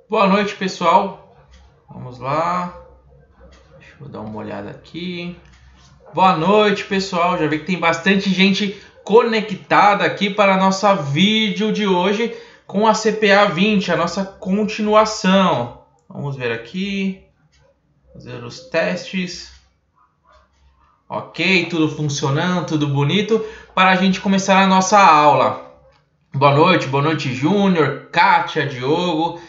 Boa noite, pessoal. Vamos lá. Deixa eu dar uma olhada aqui. Boa noite, pessoal. Já vi que tem bastante gente conectada aqui para a nossa vídeo de hoje com a CPA 20, a nossa continuação. Vamos ver aqui. Fazer os testes. Ok, tudo funcionando, tudo bonito. Para a gente começar a nossa aula. Boa noite, Júnior, Kátia, Diogo,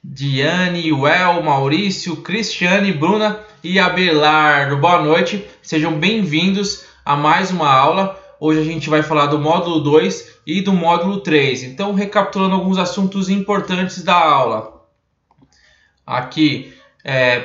Diane, Well, Maurício, Cristiane, Bruna e Abelardo. Boa noite, sejam bem-vindos a mais uma aula. Hoje a gente vai falar do módulo 2 e do módulo 3. Então, recapitulando alguns assuntos importantes da aula. Aqui,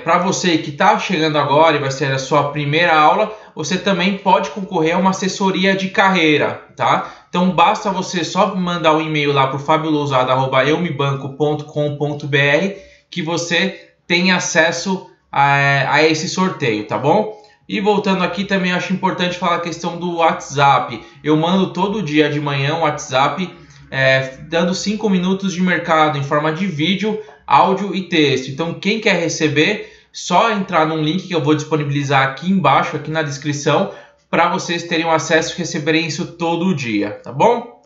para você que está chegando agora e vai ser a sua primeira aula, você também pode concorrer a uma assessoria de carreira, tá? Então basta você só mandar um e-mail lá para o fabiolousada@eumebanco.com.br que você tem acesso a esse sorteio, tá bom? E voltando aqui também acho importante falar a questão do WhatsApp. Eu mando todo dia de manhã um WhatsApp dando 5 minutos de mercado em forma de vídeo, áudio e texto. Então quem quer receber, só entrar num link que eu vou disponibilizar aqui embaixo, aqui na descrição, para vocês terem acesso e receberem isso todo dia, tá bom?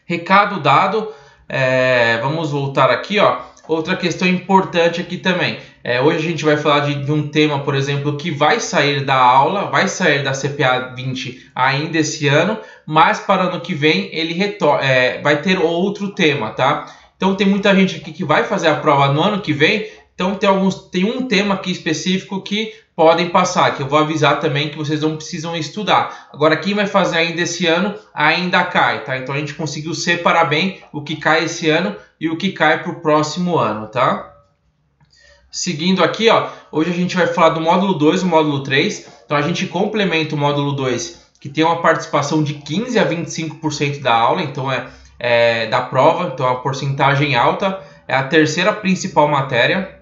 Recado dado, vamos voltar aqui, ó. Outra questão importante aqui também. Hoje a gente vai falar de um tema, por exemplo, que vai sair da aula, vai sair da CPA 20 ainda esse ano, mas para o ano que vem ele vai ter outro tema, tá? Então tem muita gente aqui que vai fazer a prova no ano que vem, então tem um tema aqui específico que podem passar, que eu vou avisar também que vocês não precisam estudar. Agora quem vai fazer ainda esse ano, ainda cai, tá? Então a gente conseguiu separar bem o que cai esse ano e o que cai para o próximo ano, tá? Seguindo aqui, ó, hoje a gente vai falar do módulo 2 e o módulo 3. Então a gente complementa o módulo 2, que tem uma participação de 15 a 25% da aula, então da prova, então é uma porcentagem alta. É a terceira principal matéria,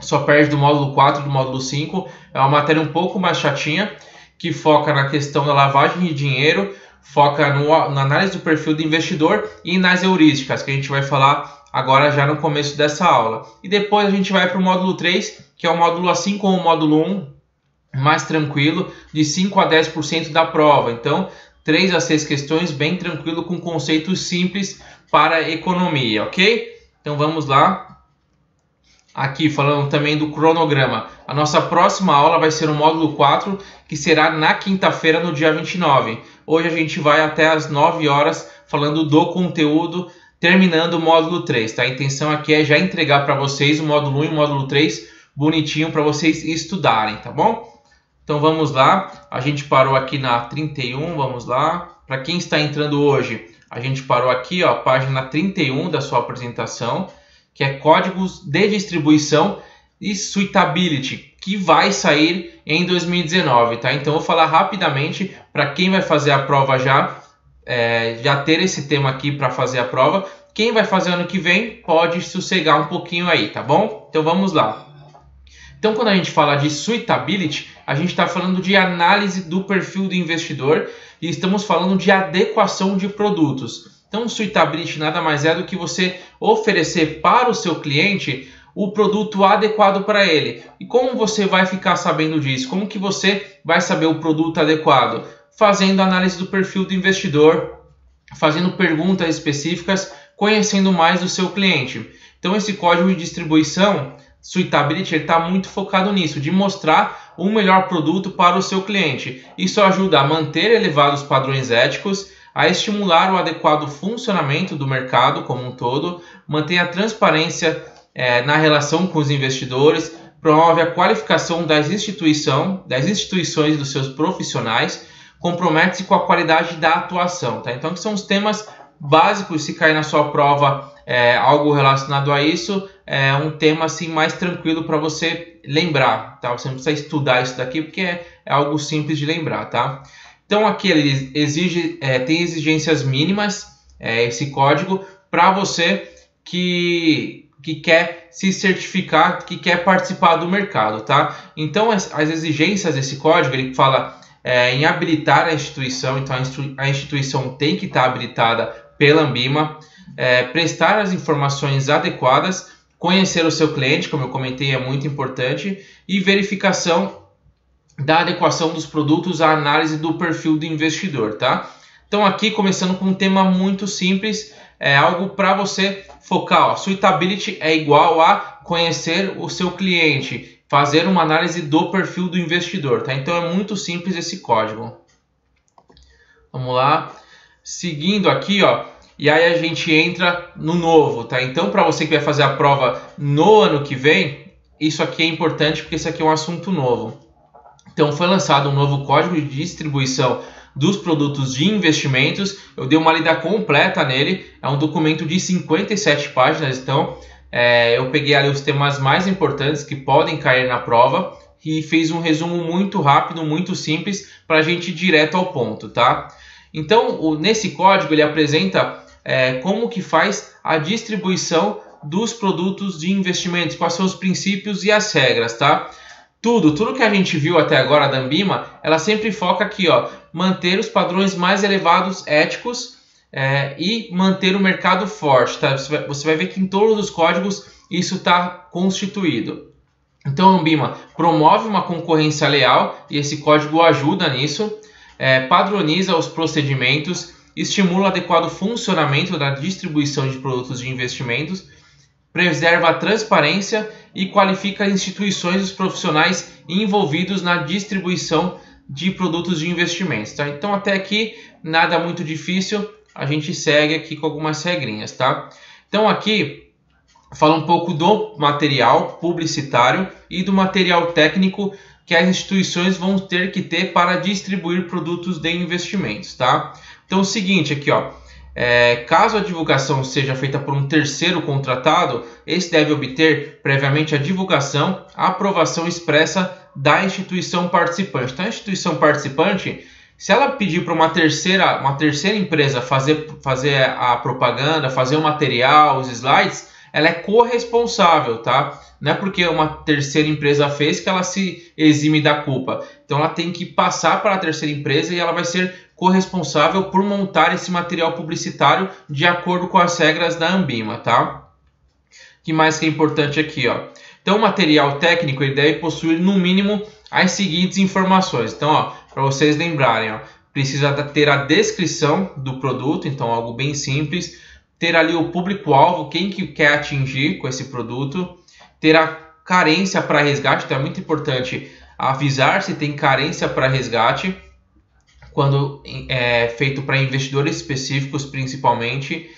só perde do módulo 4 e do módulo 5. É uma matéria um pouco mais chatinha, que foca na questão da lavagem de dinheiro, foca na análise do perfil do investidor e nas heurísticas, que a gente vai falar agora já no começo dessa aula. E depois a gente vai para o módulo 3, que é um módulo assim como o módulo 1, mais tranquilo, de 5 a 10% da prova. Então, 3 a 6 questões, bem tranquilo, com conceitos simples para economia, ok? Então vamos lá. Aqui falando também do cronograma. A nossa próxima aula vai ser o módulo 4, que será na quinta-feira, no dia 29. Hoje a gente vai até às 9 horas falando do conteúdo, terminando o módulo 3. Tá? A intenção aqui é já entregar para vocês o módulo 1 e o módulo 3 bonitinho para vocês estudarem, tá bom? Então vamos lá. A gente parou aqui na 31, vamos lá. Para quem está entrando hoje, a gente parou aqui, ó, página 31 da sua apresentação, que é códigos de distribuição e suitability, que vai sair em 2019, tá? Então eu vou falar rapidamente para quem vai fazer a prova já ter esse tema aqui para fazer a prova. Quem vai fazer ano que vem pode sossegar um pouquinho aí, tá bom? Então vamos lá. Então quando a gente fala de suitability, a gente está falando de análise do perfil do investidor e estamos falando de adequação de produtos. Então, suitability nada mais é do que você oferecer para o seu cliente o produto adequado para ele. E como você vai ficar sabendo disso? Como que você vai saber o produto adequado? Fazendo análise do perfil do investidor, fazendo perguntas específicas, conhecendo mais o seu cliente. Então, esse código de distribuição, suitability, está muito focado nisso, de mostrar o melhor produto para o seu cliente. Isso ajuda a manter elevados padrões éticos, a estimular o adequado funcionamento do mercado como um todo, mantém a transparência na relação com os investidores, promove a qualificação das instituições dos seus profissionais, compromete-se com a qualidade da atuação. Tá? Então, que são os temas básicos. Se cair na sua prova algo relacionado a isso, é um tema assim, mais tranquilo para você lembrar. Tá? Você não precisa estudar isso daqui, porque é algo simples de lembrar, tá? Então aqui ele tem exigências mínimas, esse código, para você que quer se certificar, que quer participar do mercado, tá? Então as exigências desse código, ele fala em habilitar a instituição, então a instituição tem que estar habilitada pela Anbima, prestar as informações adequadas, conhecer o seu cliente, como eu comentei, é muito importante, e verificação da adequação dos produtos à análise do perfil do investidor, tá? Então aqui começando com um tema muito simples, é algo para você focar, ó. Suitability é igual a conhecer o seu cliente, fazer uma análise do perfil do investidor, tá? Então é muito simples esse código. Vamos lá, seguindo aqui, ó, e aí a gente entra no novo, tá? Então para você que vai fazer a prova no ano que vem, isso aqui é importante porque esse aqui é um assunto novo. Então foi lançado um novo código de distribuição dos produtos de investimentos. Eu dei uma lida completa nele, é um documento de 57 páginas, então eu peguei ali os temas mais importantes que podem cair na prova e fiz um resumo muito rápido, muito simples, para a gente ir direto ao ponto, tá? Então nesse código ele apresenta como que faz a distribuição dos produtos de investimentos, quais são os princípios e as regras, tá? Tudo que a gente viu até agora da Anbima, ela sempre foca aqui, ó, manter os padrões mais elevados éticos e manter o mercado forte, tá? Você vai ver que em todos os códigos isso está constituído. Então a Anbima promove uma concorrência leal e esse código ajuda nisso, padroniza os procedimentos, estimula o adequado funcionamento da distribuição de produtos de investimentos, preserva a transparência e qualifica as instituições e os profissionais envolvidos na distribuição de produtos de investimentos, tá? Então até aqui nada muito difícil, a gente segue aqui com algumas regrinhas, tá? Então aqui fala um pouco do material publicitário e do material técnico que as instituições vão ter que ter para distribuir produtos de investimentos, tá? Então é o seguinte aqui, ó. Caso a divulgação seja feita por um terceiro contratado, esse deve obter previamente a divulgação, a aprovação expressa da instituição participante. Então a instituição participante, se ela pedir para uma terceira empresa fazer a propaganda, fazer o material, os slides, ela é corresponsável, tá? Não é porque uma terceira empresa fez que ela se exime da culpa. Então ela tem que passar para a terceira empresa e ela vai ser corresponsável por montar esse material publicitário de acordo com as regras da Anbima, tá? Que mais que é importante aqui, ó? Então o material técnico ele deve possuir no mínimo as seguintes informações. Então, ó, para vocês lembrarem, ó, precisa ter a descrição do produto, então algo bem simples, ter ali o público-alvo, quem que quer atingir com esse produto, ter a carência para resgate, então é muito importante avisar se tem carência para resgate, quando é feito para investidores específicos principalmente,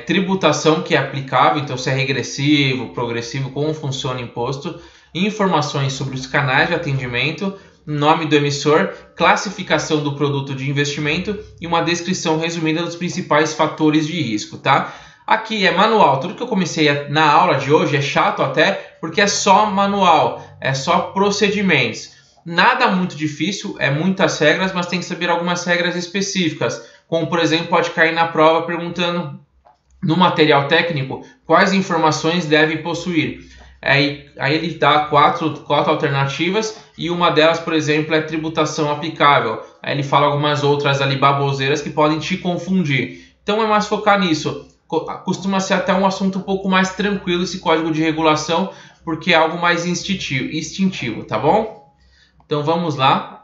tributação que é aplicável, então se é regressivo, progressivo, como funciona o imposto, informações sobre os canais de atendimento, nome do emissor, classificação do produto de investimento e uma descrição resumida dos principais fatores de risco, tá? Aqui é manual, tudo que eu comecei na aula de hoje é chato até, porque é só manual, é só procedimentos. Nada muito difícil, é muitas regras, mas tem que saber algumas regras específicas, como por exemplo pode cair na prova perguntando no material técnico quais informações deve possuir. Aí ele dá quatro alternativas e uma delas, por exemplo, é tributação aplicável. Aí ele fala algumas outras ali baboseiras que podem te confundir. Então é mais focar nisso. Costuma ser até um assunto um pouco mais tranquilo esse código de regulação, porque é algo mais instintivo, tá bom? Então vamos lá.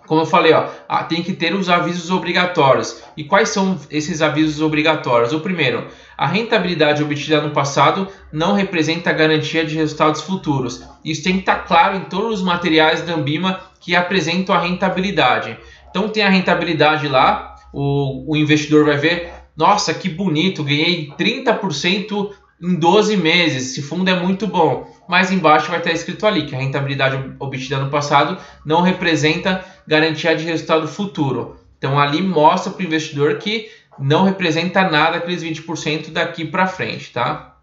Como eu falei, ó, tem que ter os avisos obrigatórios. E quais são esses avisos obrigatórios? O primeiro, a rentabilidade obtida no passado não representa garantia de resultados futuros. Isso tem que estar claro em todos os materiais da Anbima que apresentam a rentabilidade. Então tem a rentabilidade lá, o investidor vai ver, nossa, que bonito, ganhei 30% em 12 meses, esse fundo é muito bom. Mas embaixo vai estar escrito ali que a rentabilidade obtida no passado não representa garantia de resultado futuro. Então ali mostra para o investidor que não representa nada aqueles 20% daqui para frente, tá?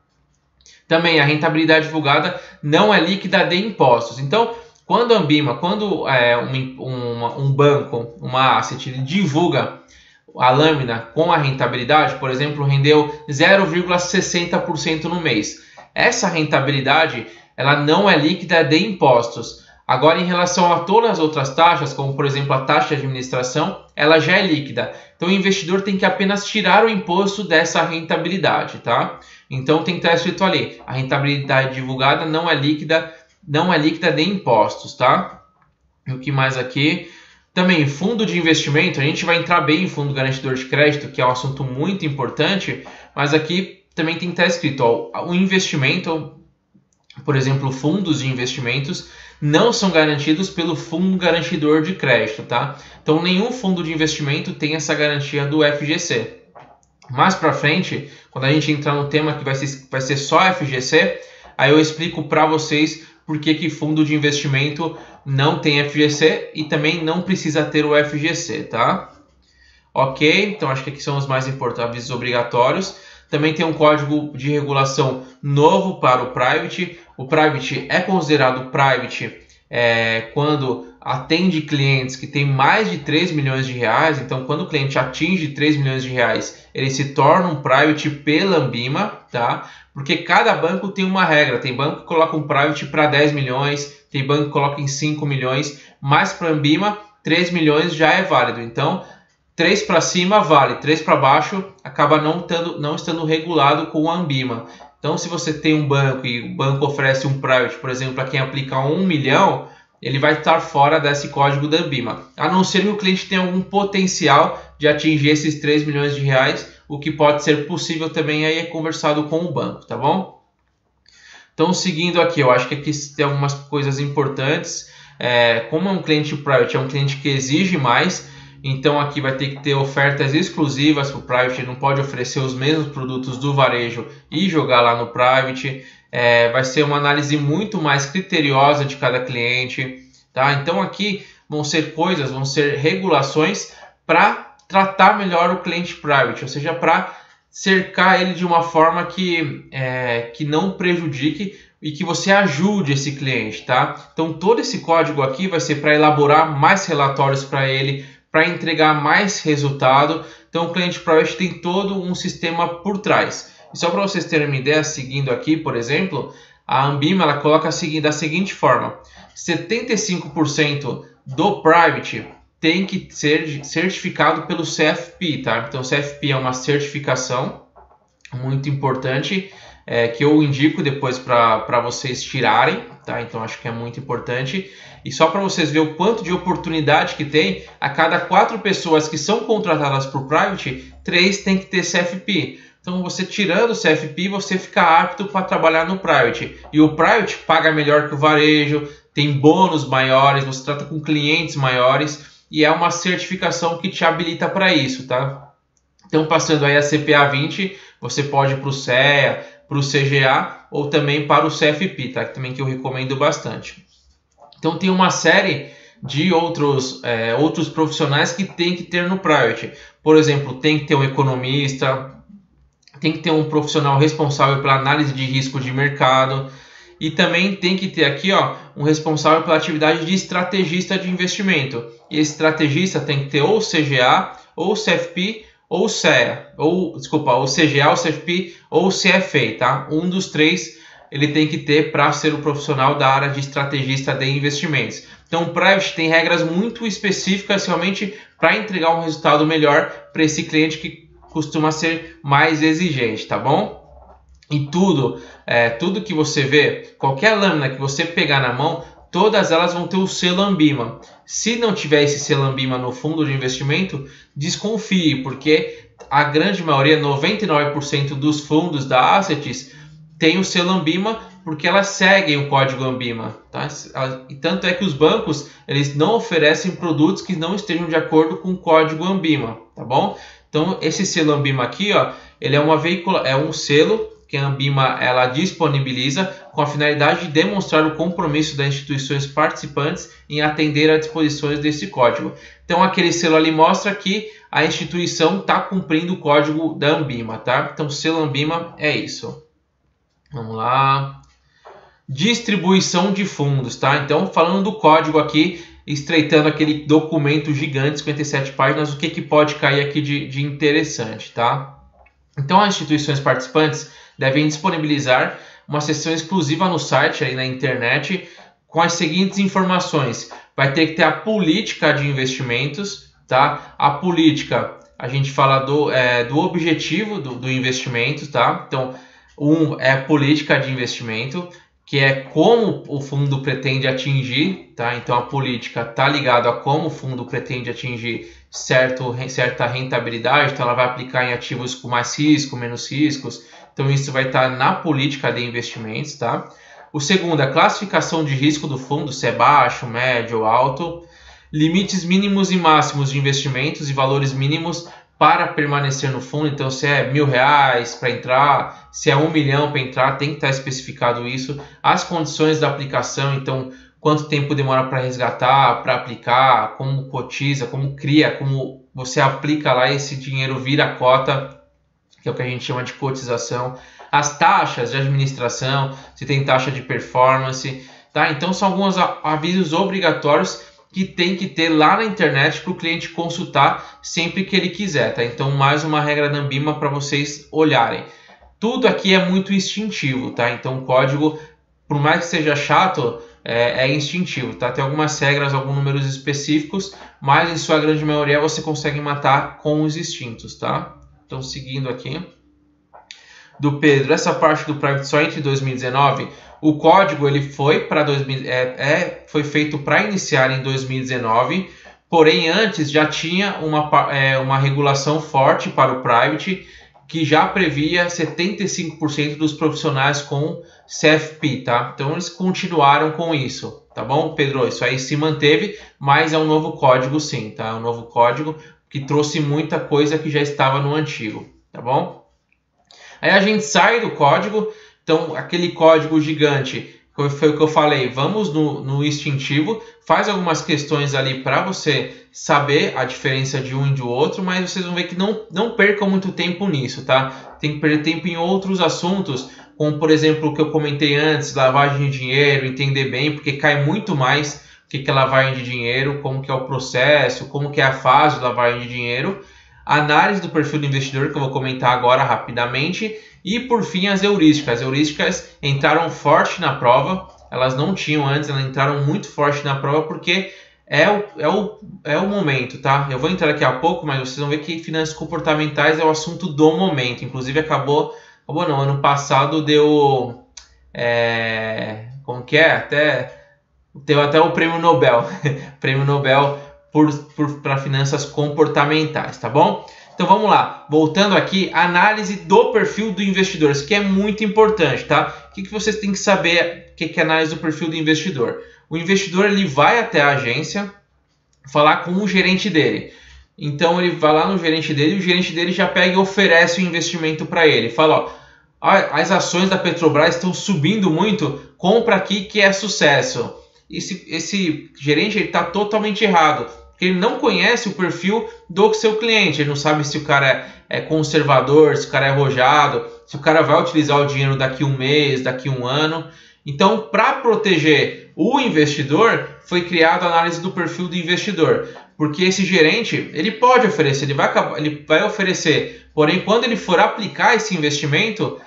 Também a rentabilidade divulgada não é líquida de impostos. Então, quando a Anbima, quando um banco, uma asset, ele divulga a lâmina com a rentabilidade, por exemplo, rendeu 0,60% no mês. Essa rentabilidade ela não é líquida de impostos. Agora, em relação a todas as outras taxas, como por exemplo a taxa de administração, ela já é líquida. Então o investidor tem que apenas tirar o imposto dessa rentabilidade, tá? Então tem que estar escrito ali, a rentabilidade divulgada não é líquida de impostos, tá? E o que mais aqui? Também, fundo de investimento, a gente vai entrar bem em fundo garantidor de crédito, que é um assunto muito importante, mas aqui também tem que estar escrito, ó, o investimento, por exemplo, fundos de investimentos, não são garantidos pelo fundo garantidor de crédito, tá? Então, nenhum fundo de investimento tem essa garantia do FGC. Mais para frente, quando a gente entrar no tema que vai ser só FGC, aí eu explico para vocês por que fundo de investimento não tem FGC e também não precisa ter o FGC, tá? Ok, então acho que aqui são os mais importantes, avisos obrigatórios. Também tem um código de regulação novo para o Private. O Private é considerado Private quando atende clientes que têm mais de 3 milhões de reais. Então, quando o cliente atinge 3 milhões de reais, ele se torna um Private pela Anbima, tá? Porque cada banco tem uma regra. Tem banco que coloca um Private para 10 milhões, tem banco que coloca em 5 milhões, mas para a Anbima, 3 milhões já é válido. Então, 3 para cima vale, 3 para baixo acaba não estando regulado com a Anbima. Então, se você tem um banco e o banco oferece um Private, por exemplo, para quem aplica 1 milhão, ele vai estar fora desse código da Anbima. A não ser que o cliente tenha algum potencial de atingir esses 3 milhões de reais, o que pode ser possível também aí é conversado com o banco, tá bom? Então, seguindo aqui, eu acho que aqui tem algumas coisas importantes. Como é um cliente Private, é um cliente que exige mais, então aqui vai ter que ter ofertas exclusivas para o Private, não pode oferecer os mesmos produtos do varejo e jogar lá no Private. Vai ser uma análise muito mais criteriosa de cada cliente, tá? Então aqui vão ser regulações para tratar melhor o cliente Private, ou seja, para cercar ele de uma forma que não prejudique e que você ajude esse cliente, tá? Então todo esse código aqui vai ser para elaborar mais relatórios para ele, para entregar mais resultado. Então o cliente Private tem todo um sistema por trás. E só para vocês terem uma ideia, seguindo aqui, por exemplo, a Anbima ela coloca da seguinte forma: 75% do Private tem que ser certificado pelo CFP, tá? Então o CFP é uma certificação muito importante que eu indico depois para vocês tirarem, tá? Então acho que é muito importante. E só para vocês verem o quanto de oportunidade que tem, a cada 4 pessoas que são contratadas por Private, 3 tem que ter CFP. Então você tirando o CFP, você fica apto para trabalhar no Private. E o Private paga melhor que o varejo, tem bônus maiores, você trata com clientes maiores e é uma certificação que te habilita para isso, tá? Então passando aí a CPA 20, você pode ir para o CEA, para o CGA ou também para o CFP, tá? Também que eu recomendo bastante. Então tem uma série de outros profissionais que tem que ter no Private. Por exemplo, tem que ter um economista, tem que ter um profissional responsável pela análise de risco de mercado e também tem que ter aqui um responsável pela atividade de estrategista de investimento. E esse estrategista tem que ter ou CGA, ou CFP, ou CEA, ou CGA, ou CFP, ou CFA, tá? Um dos 3 ele tem que ter para ser o profissional da área de estrategista de investimentos. Então o Private tem regras muito específicas realmente para entregar um resultado melhor para esse cliente que costuma ser mais exigente, tá bom? E tudo que você vê, qualquer lâmina que você pegar na mão, todas elas vão ter o selo Anbima. Se não tiver esse selo Anbima no fundo de investimento, desconfie, porque a grande maioria, 99% dos fundos da Assets, tem o selo Anbima porque elas seguem o código Anbima, tá? E tanto é que os bancos eles não oferecem produtos que não estejam de acordo com o código Anbima, tá bom? Então esse selo Anbima aqui, ele é um selo que a Anbima ela disponibiliza com a finalidade de demonstrar o compromisso das instituições participantes em atender às disposições desse código. Então aquele selo ali mostra que a instituição está cumprindo o código da Anbima, tá? Então o selo Anbima é isso. Vamos lá. Distribuição de fundos, tá? Então falando do código aqui, estreitando aquele documento gigante, 57 páginas, o que pode cair aqui de interessante, tá? Então as instituições participantes devem disponibilizar uma seção exclusiva no site, aí na internet, com as seguintes informações. Vai ter que ter a política de investimentos, tá? A política, a gente fala do objetivo do investimento, tá? Então, é a política de investimento, que é como o fundo pretende atingir, tá? Então, a política está ligada a como o fundo pretende atingir certa rentabilidade, então ela vai aplicar em ativos com mais risco, menos riscos, então isso vai estar na política de investimentos, tá? O segundo, a classificação de risco do fundo, se é baixo, médio ou alto, limites mínimos e máximos de investimentos e valores mínimos para permanecer no fundo, então se é R$1.000 para entrar, se é 1 milhão para entrar, tem que estar especificado isso, as condições da aplicação, então quanto tempo demora para resgatar, para aplicar, como cotiza, como cria, como você aplica lá e esse dinheiro vira cota, que é o que a gente chama de cotização, as taxas de administração, se tem taxa de performance, tá? Então são alguns avisos obrigatórios que tem que ter lá na internet para o cliente consultar sempre que ele quiser, tá? Então mais uma regra da Ambima para vocês olharem. Tudo aqui é muito instintivo, tá? Então o código, por mais que seja chato, é instintivo, tá? Tem algumas regras, alguns números específicos, mas em sua grande maioria você consegue matar com os instintos, tá? Então, seguindo aqui. Do Pedro, essa parte do Private só entre 2019, o código ele foi foi feito para iniciar em 2019, porém antes já tinha uma regulação forte para o Private, que já previa 75% dos profissionais com CFP, tá? Então eles continuaram com isso, tá bom, Pedro? Isso aí se manteve, mas é um novo código sim, tá? É um novo código que trouxe muita coisa que já estava no antigo, tá bom? Aí a gente sai do código, então aquele código gigante, foi o que eu falei, vamos no instintivo, faz algumas questões ali para você saber a diferença de um e do outro, mas vocês vão ver que não percam muito tempo nisso, tá? Tem que perder tempo em outros assuntos, como por exemplo o que eu comentei antes, lavagem de dinheiro, entender bem, porque cai muito mais o que é lavagem de dinheiro, como que é o processo, como que é a fase de lavagem de dinheiro, análise do perfil do investidor, que eu vou comentar agora rapidamente, e por fim as heurísticas. As heurísticas entraram forte na prova, elas não tinham antes, elas entraram muito forte na prova porque é o momento, tá? Eu vou entrar daqui a pouco, mas vocês vão ver que finanças comportamentais é o assunto do momento. Inclusive ano passado deu, como que é? Deu até o prêmio Nobel, prêmio Nobel para finanças comportamentais, tá bom? Então vamos lá, voltando aqui, análise do perfil do investidor, isso que é muito importante, tá? O que vocês têm que saber, o que é análise do perfil do investidor? O investidor ele vai até a agência falar com o gerente dele. Então ele vai lá no gerente dele e o gerente dele já pega e oferece o investimento para ele. Fala, ó, as ações da Petrobras estão subindo muito, compra aqui que é sucesso. Esse gerente está totalmente errado. Ele não conhece o perfil do seu cliente, ele não sabe se o cara é conservador, se o cara é arrojado, se o cara vai utilizar o dinheiro daqui a um mês, daqui a um ano. Então, para proteger o investidor, foi criada a análise do perfil do investidor, porque esse gerente ele pode oferecer, ele vai oferecer, porém quando ele for aplicar esse investimento,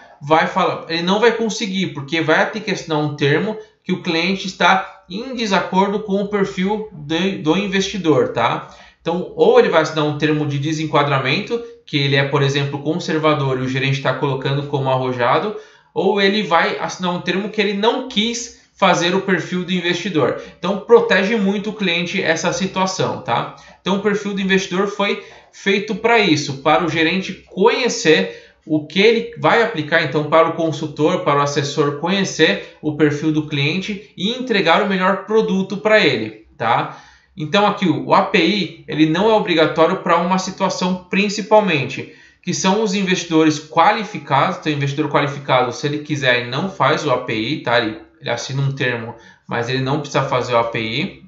ele não vai conseguir, porque vai ter que assinar um termo que o cliente está em desacordo com o perfil do investidor, tá? Então, ou ele vai assinar um termo de desenquadramento, que ele é, por exemplo, conservador e o gerente está colocando como arrojado, ou ele vai assinar um termo que ele não quis fazer o perfil do investidor. Então, protege muito o cliente essa situação, tá? Então, o perfil do investidor foi feito para isso, para o gerente conhecer o que ele vai aplicar, então, para o consultor, para o assessor conhecer o perfil do cliente e entregar o melhor produto para ele, tá? Então, aqui o API, ele não é obrigatório para uma situação principalmente, que são os investidores qualificados. Então, investidor qualificado, se ele quiser, ele não faz o API, tá? Ele assina um termo, mas ele não precisa fazer o API.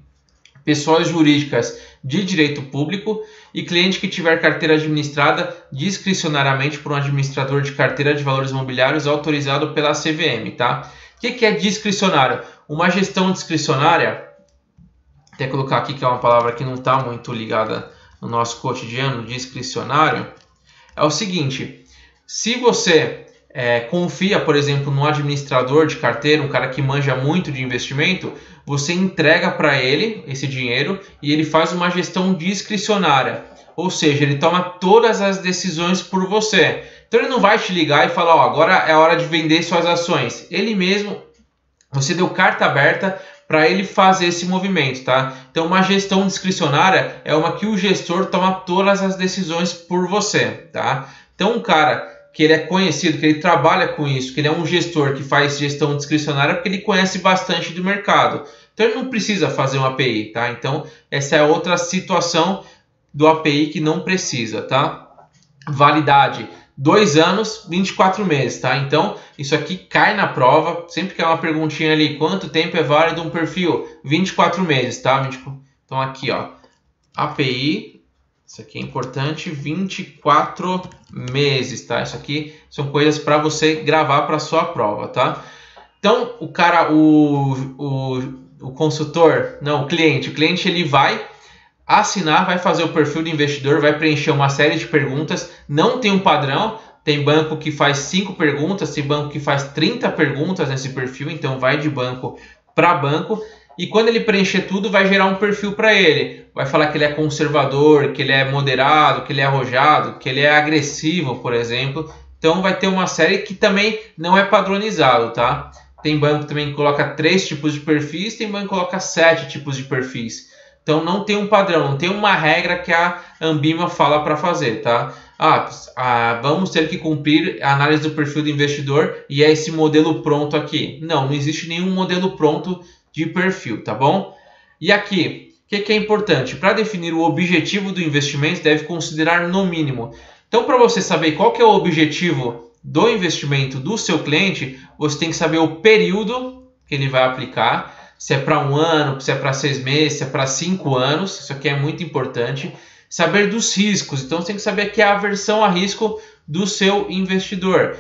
Pessoas jurídicas de direito público e cliente que tiver carteira administrada discricionariamente por um administrador de carteira de valores imobiliários autorizado pela CVM, tá? O que é discricionário? Uma gestão discricionária, até colocar aqui que é uma palavra que não está muito ligada no nosso cotidiano, discricionário, é o seguinte: se você confia, por exemplo, num administrador de carteira, um cara que manja muito de investimento, você entrega para ele esse dinheiro e ele faz uma gestão discricionária. Ou seja, ele toma todas as decisões por você. Então ele não vai te ligar e falar, ó, agora é a hora de vender suas ações. Ele mesmo, você deu carta aberta para ele fazer esse movimento, tá? Então uma gestão discricionária é uma que o gestor toma todas as decisões por você, tá? Então um cara que ele é conhecido, que ele trabalha com isso, que ele é um gestor que faz gestão discricionária porque ele conhece bastante do mercado. Então ele não precisa fazer um API, tá? Então essa é outra situação do API que não precisa, tá? Validade, 2 anos, 24 meses, tá? Então isso aqui cai na prova, sempre que é uma perguntinha ali, quanto tempo é válido um perfil? 24 meses, tá? Então aqui, ó, API, isso aqui é importante, 24 meses, tá? Isso aqui são coisas para você gravar para sua prova, tá? Então o cara, o consultor, não, o cliente ele vai assinar, vai fazer o perfil do investidor, vai preencher uma série de perguntas, não tem um padrão, tem banco que faz 5 perguntas, tem banco que faz 30 perguntas nesse perfil, então vai de banco para banco, e quando ele preencher tudo, vai gerar um perfil para ele, vai falar que ele é conservador, que ele é moderado, que ele é arrojado, que ele é agressivo, por exemplo, então vai ter uma série que também não é padronizado, tá? Tem banco também que coloca 3 tipos de perfis, tem banco que coloca 7 tipos de perfis. Então não tem um padrão, não tem uma regra que a Ambima fala para fazer, tá? Vamos ter que cumprir a análise do perfil do investidor e é esse modelo pronto aqui. Não existe nenhum modelo pronto de perfil, tá bom? E aqui, o que é importante? Para definir o objetivo do investimento, deve considerar no mínimo. Então, para você saber qual que é o objetivo do investimento do seu cliente, você tem que saber o período que ele vai aplicar. Se é para 1 ano, se é para 6 meses, se é para 5 anos, isso aqui é muito importante. Saber dos riscos, então você tem que saber aqui a aversão a risco do seu investidor,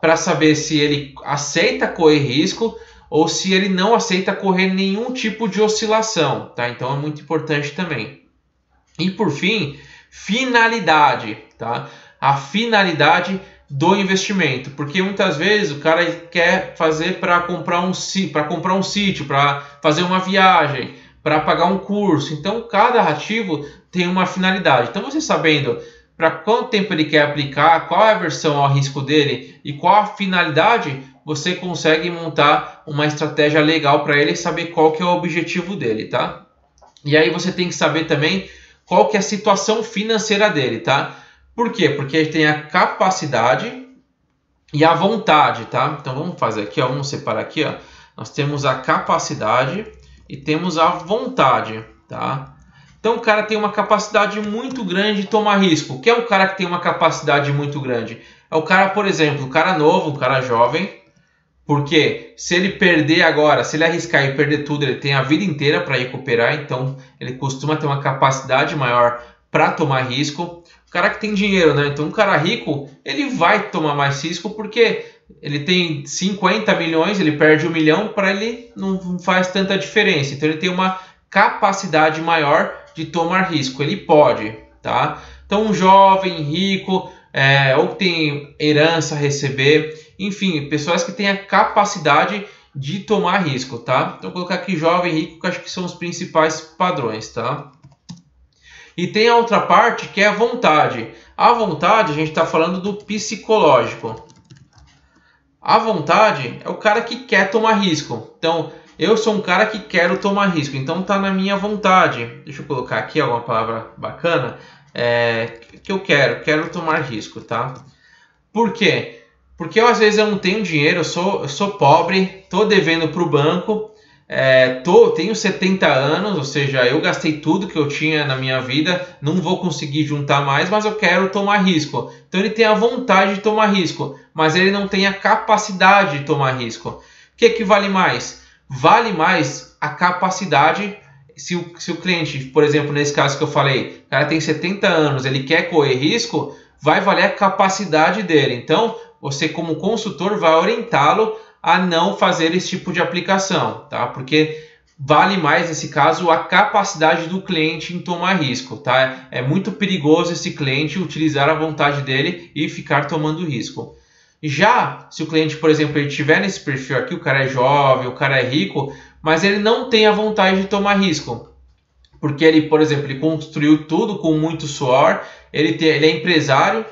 para saber se ele aceita correr risco ou se ele não aceita correr nenhum tipo de oscilação, tá? Então é muito importante também. E por fim, finalidade, tá? A finalidade do investimento, porque muitas vezes o cara quer fazer para comprar um sítio, para fazer uma viagem, para pagar um curso. Então cada ativo tem uma finalidade. Então você sabendo para quanto tempo ele quer aplicar, qual é a aversão ao risco dele e qual a finalidade, você consegue montar uma estratégia legal para ele e saber qual que é o objetivo dele, tá? E aí você tem que saber também qual que é a situação financeira dele, tá? Por quê? Porque ele tem a capacidade e a vontade, tá? Então vamos fazer aqui, ó, vamos separar aqui, ó. Nós temos a capacidade e temos a vontade, tá? Então o cara tem uma capacidade muito grande de tomar risco. O que é um cara que tem uma capacidade muito grande? É o cara, por exemplo, o cara novo, o cara jovem, porque se ele perder agora, se ele arriscar e perder tudo, ele tem a vida inteira para recuperar, então ele costuma ter uma capacidade maior para tomar risco. O cara que tem dinheiro, né? Então um cara rico, ele vai tomar mais risco porque ele tem 50 milhões, ele perde 1 milhão, para ele não faz tanta diferença. Então ele tem uma capacidade maior de tomar risco, ele pode, tá? Então um jovem rico, ou que tem herança a receber, enfim, pessoas que têm a capacidade de tomar risco, tá? Então vou colocar aqui jovem rico, que acho que são os principais padrões, tá? E tem a outra parte que é a vontade. A vontade, a gente está falando do psicológico. A vontade é o cara que quer tomar risco. Então, eu sou um cara que quero tomar risco. Então, está na minha vontade. Deixa eu colocar aqui alguma palavra bacana. Que eu quero tomar risco, tá? Por quê? Porque às vezes eu não tenho dinheiro, eu sou pobre, estou devendo para o banco. Tenho 70 anos, ou seja, eu gastei tudo que eu tinha na minha vida, não vou conseguir juntar mais, mas eu quero tomar risco. Então ele tem a vontade de tomar risco, mas ele não tem a capacidade de tomar risco. O que vale mais? Vale mais a capacidade. Se o cliente, por exemplo, nesse caso que eu falei, o cara tem 70 anos, ele quer correr risco, vai valer a capacidade dele. Então você, como consultor, vai orientá-lo a não fazer esse tipo de aplicação, tá? Porque vale mais, nesse caso, a capacidade do cliente em tomar risco, tá? É muito perigoso esse cliente utilizar a vontade dele e ficar tomando risco. Já se o cliente, por exemplo, ele tiver nesse perfil aqui, o cara é jovem, o cara é rico, mas ele não tem a vontade de tomar risco, porque ele, por exemplo, ele construiu tudo com muito suor, ele é empresário,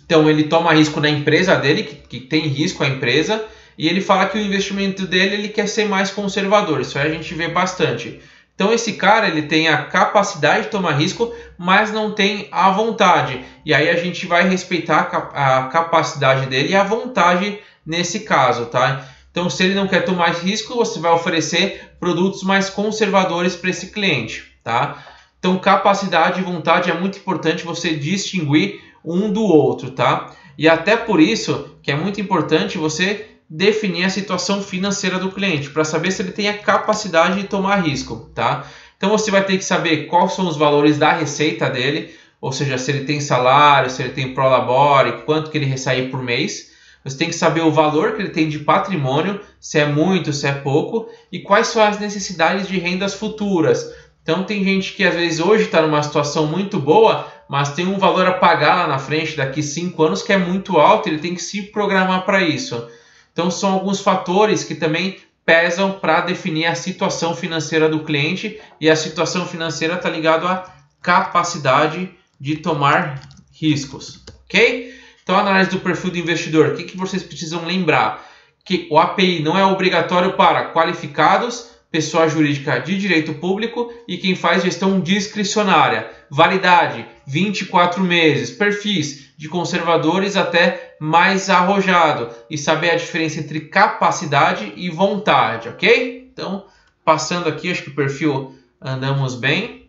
então ele toma risco na empresa dele, que tem risco a empresa, e ele fala que o investimento dele ele quer ser mais conservador, isso aí a gente vê bastante. Então esse cara ele tem a capacidade de tomar risco, mas não tem a vontade. E aí a gente vai respeitar a capacidade dele e a vontade nesse caso, tá? Então se ele não quer tomar risco, você vai oferecer produtos mais conservadores para esse cliente, tá? Então capacidade e vontade é muito importante você distinguir um do outro, tá? E até por isso que é muito importante você definir a situação financeira do cliente, para saber se ele tem a capacidade de tomar risco, tá? Então você vai ter que saber quais são os valores da receita dele, ou seja, se ele tem salário, se ele tem prolabore, quanto que ele recebe por mês. Você tem que saber o valor que ele tem de patrimônio, se é muito, se é pouco, e quais são as necessidades de rendas futuras. Então tem gente que às vezes hoje está numa situação muito boa, mas tem um valor a pagar lá na frente daqui 5 anos que é muito alto, ele tem que se programar para isso. Então são alguns fatores que também pesam para definir a situação financeira do cliente, e a situação financeira está ligada à capacidade de tomar riscos, ok? Então, a análise do perfil do investidor, o que vocês precisam lembrar? Que o API não é obrigatório para qualificados, pessoa jurídica de direito público e quem faz gestão discricionária. Validade, 24 meses. Perfis, de conservadores até mais arrojado. E saber a diferença entre capacidade e vontade, ok? Então, passando aqui, acho que o perfil andamos bem.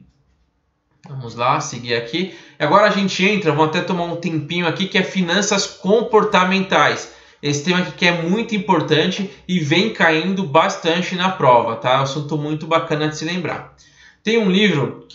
Vamos lá, seguir aqui. Agora a gente entra, vamos até tomar um tempinho aqui, que é finanças comportamentais. Esse tema aqui que é muito importante e vem caindo bastante na prova, tá? É um assunto muito bacana de se lembrar. Tem um livro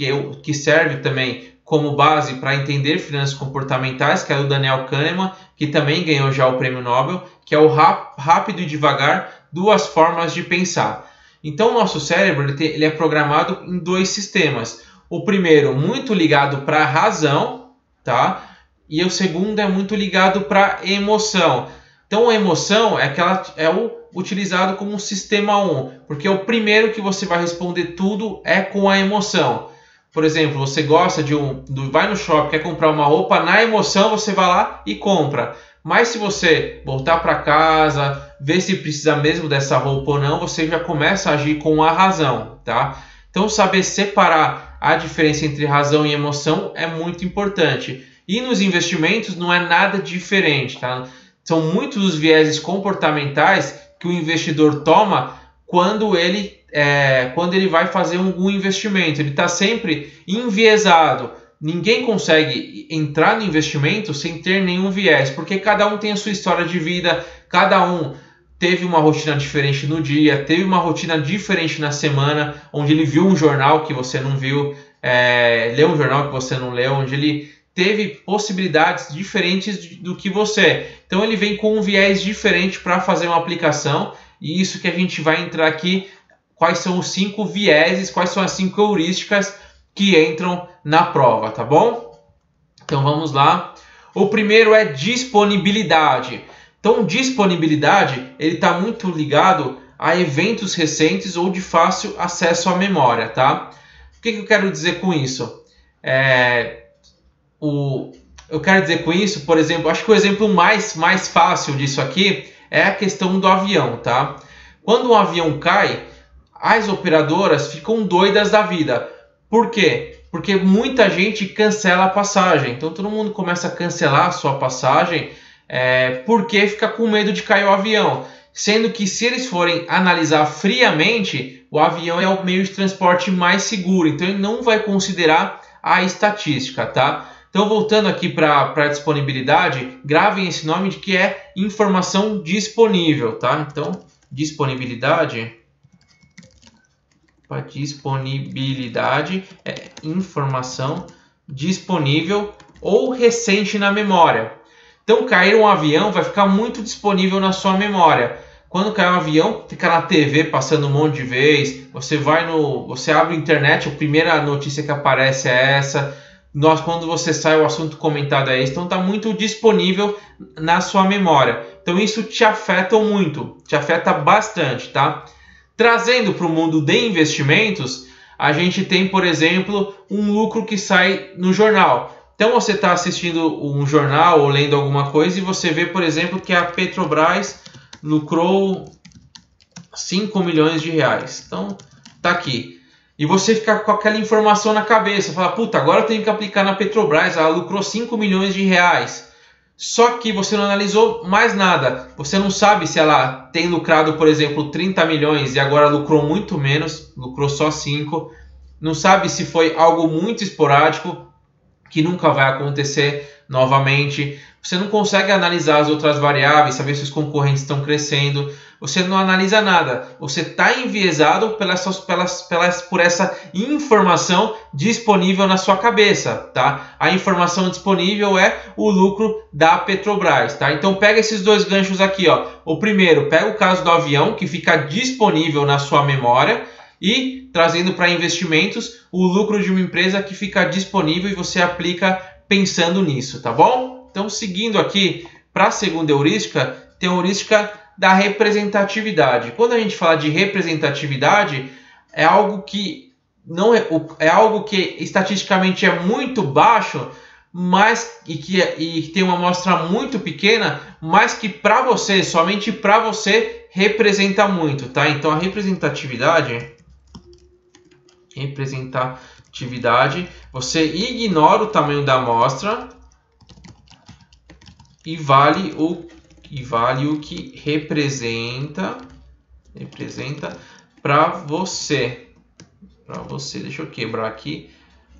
que serve também como base para entender finanças comportamentais, que é do Daniel Kahneman, que também ganhou já o prêmio Nobel, que é o Rápido e Devagar, Duas Formas de Pensar. Então o nosso cérebro ele é programado em dois sistemas. O primeiro muito ligado para a razão, tá? E o segundo é muito ligado para a emoção. Então a emoção é o utilizado como um sistema 1, porque o primeiro que você vai responder tudo é com a emoção. Por exemplo, você gosta vai no shopping, quer comprar uma roupa, na emoção você vai lá e compra. Mas se você voltar para casa, ver se precisa mesmo dessa roupa ou não, você já começa a agir com a razão, tá? Então saber separar a diferença entre razão e emoção é muito importante. E nos investimentos não é nada diferente, tá? São muitos os vieses comportamentais que o investidor toma quando ele vai fazer algum investimento. Ele está sempre enviesado. Ninguém consegue entrar no investimento sem ter nenhum viés, porque cada um tem a sua história de vida, cada um teve uma rotina diferente no dia, teve uma rotina diferente na semana, onde ele viu um jornal que você não viu, leu um jornal que você não leu, onde ele teve possibilidades diferentes do que você. Então ele vem com um viés diferente para fazer uma aplicação, e isso que a gente vai entrar aqui, quais são os 5 vieses, quais são as 5 heurísticas que entram na prova, tá bom? Então vamos lá. O primeiro é disponibilidade. Então disponibilidade, ele está muito ligado a eventos recentes ou de fácil acesso à memória, tá? O que eu quero dizer com isso? Eu quero dizer com isso, por exemplo, acho que o exemplo mais fácil disso aqui é a questão do avião, tá? Quando um avião cai, as operadoras ficam doidas da vida. Por quê? Porque muita gente cancela a passagem. Então todo mundo começa a cancelar a sua passagem porque fica com medo de cair o avião. Sendo que se eles forem analisar friamente, o avião é o meio de transporte mais seguro. Então ele não vai considerar a estatística, tá? Então voltando aqui para a disponibilidade, gravem esse nome de que é informação disponível, tá? Então disponibilidade é informação disponível ou recente na memória. Então cair um avião vai ficar muito disponível na sua memória. Quando cai um avião, fica na TV passando um monte de vez. Você abre a internet, a primeira notícia que aparece é essa. quando você sai, o assunto comentado é esse, então está muito disponível na sua memória. Então isso te afeta muito, te afeta bastante, tá? Trazendo para o mundo de investimentos, a gente tem, por exemplo, um lucro que sai no jornal. Então você está assistindo um jornal ou lendo alguma coisa e você vê, por exemplo, que a Petrobras lucrou 5 milhões de reais. Então tá aqui. E você fica com aquela informação na cabeça, fala, puta, agora eu tenho que aplicar na Petrobras, ela lucrou 5 milhões de reais. Só que você não analisou mais nada. Você não sabe se ela tem lucrado, por exemplo, 30 milhões e agora lucrou muito menos, lucrou só 5. Não sabe se foi algo muito esporádico, que nunca vai acontecer novamente. Você não consegue analisar as outras variáveis, saber se os concorrentes estão crescendo. Você não analisa nada. Você está enviesado por essa informação disponível na sua cabeça, tá? A informação disponível é o lucro da Petrobras, tá? Então pega esses dois ganchos aqui, ó. O primeiro, pega o caso do avião, que fica disponível na sua memória, e trazendo para investimentos o lucro de uma empresa que fica disponível e você aplica pensando nisso, tá bom? Então, seguindo aqui para a segunda heurística, tem a heurística da representatividade. Quando a gente fala de representatividade, é algo que não é algo que estatisticamente é muito baixo, mas que tem uma amostra muito pequena, mas que para você, somente para você, representa muito, tá? Então a representatividade, você ignora o tamanho da amostra e vale o que representa para você. Deixa eu quebrar aqui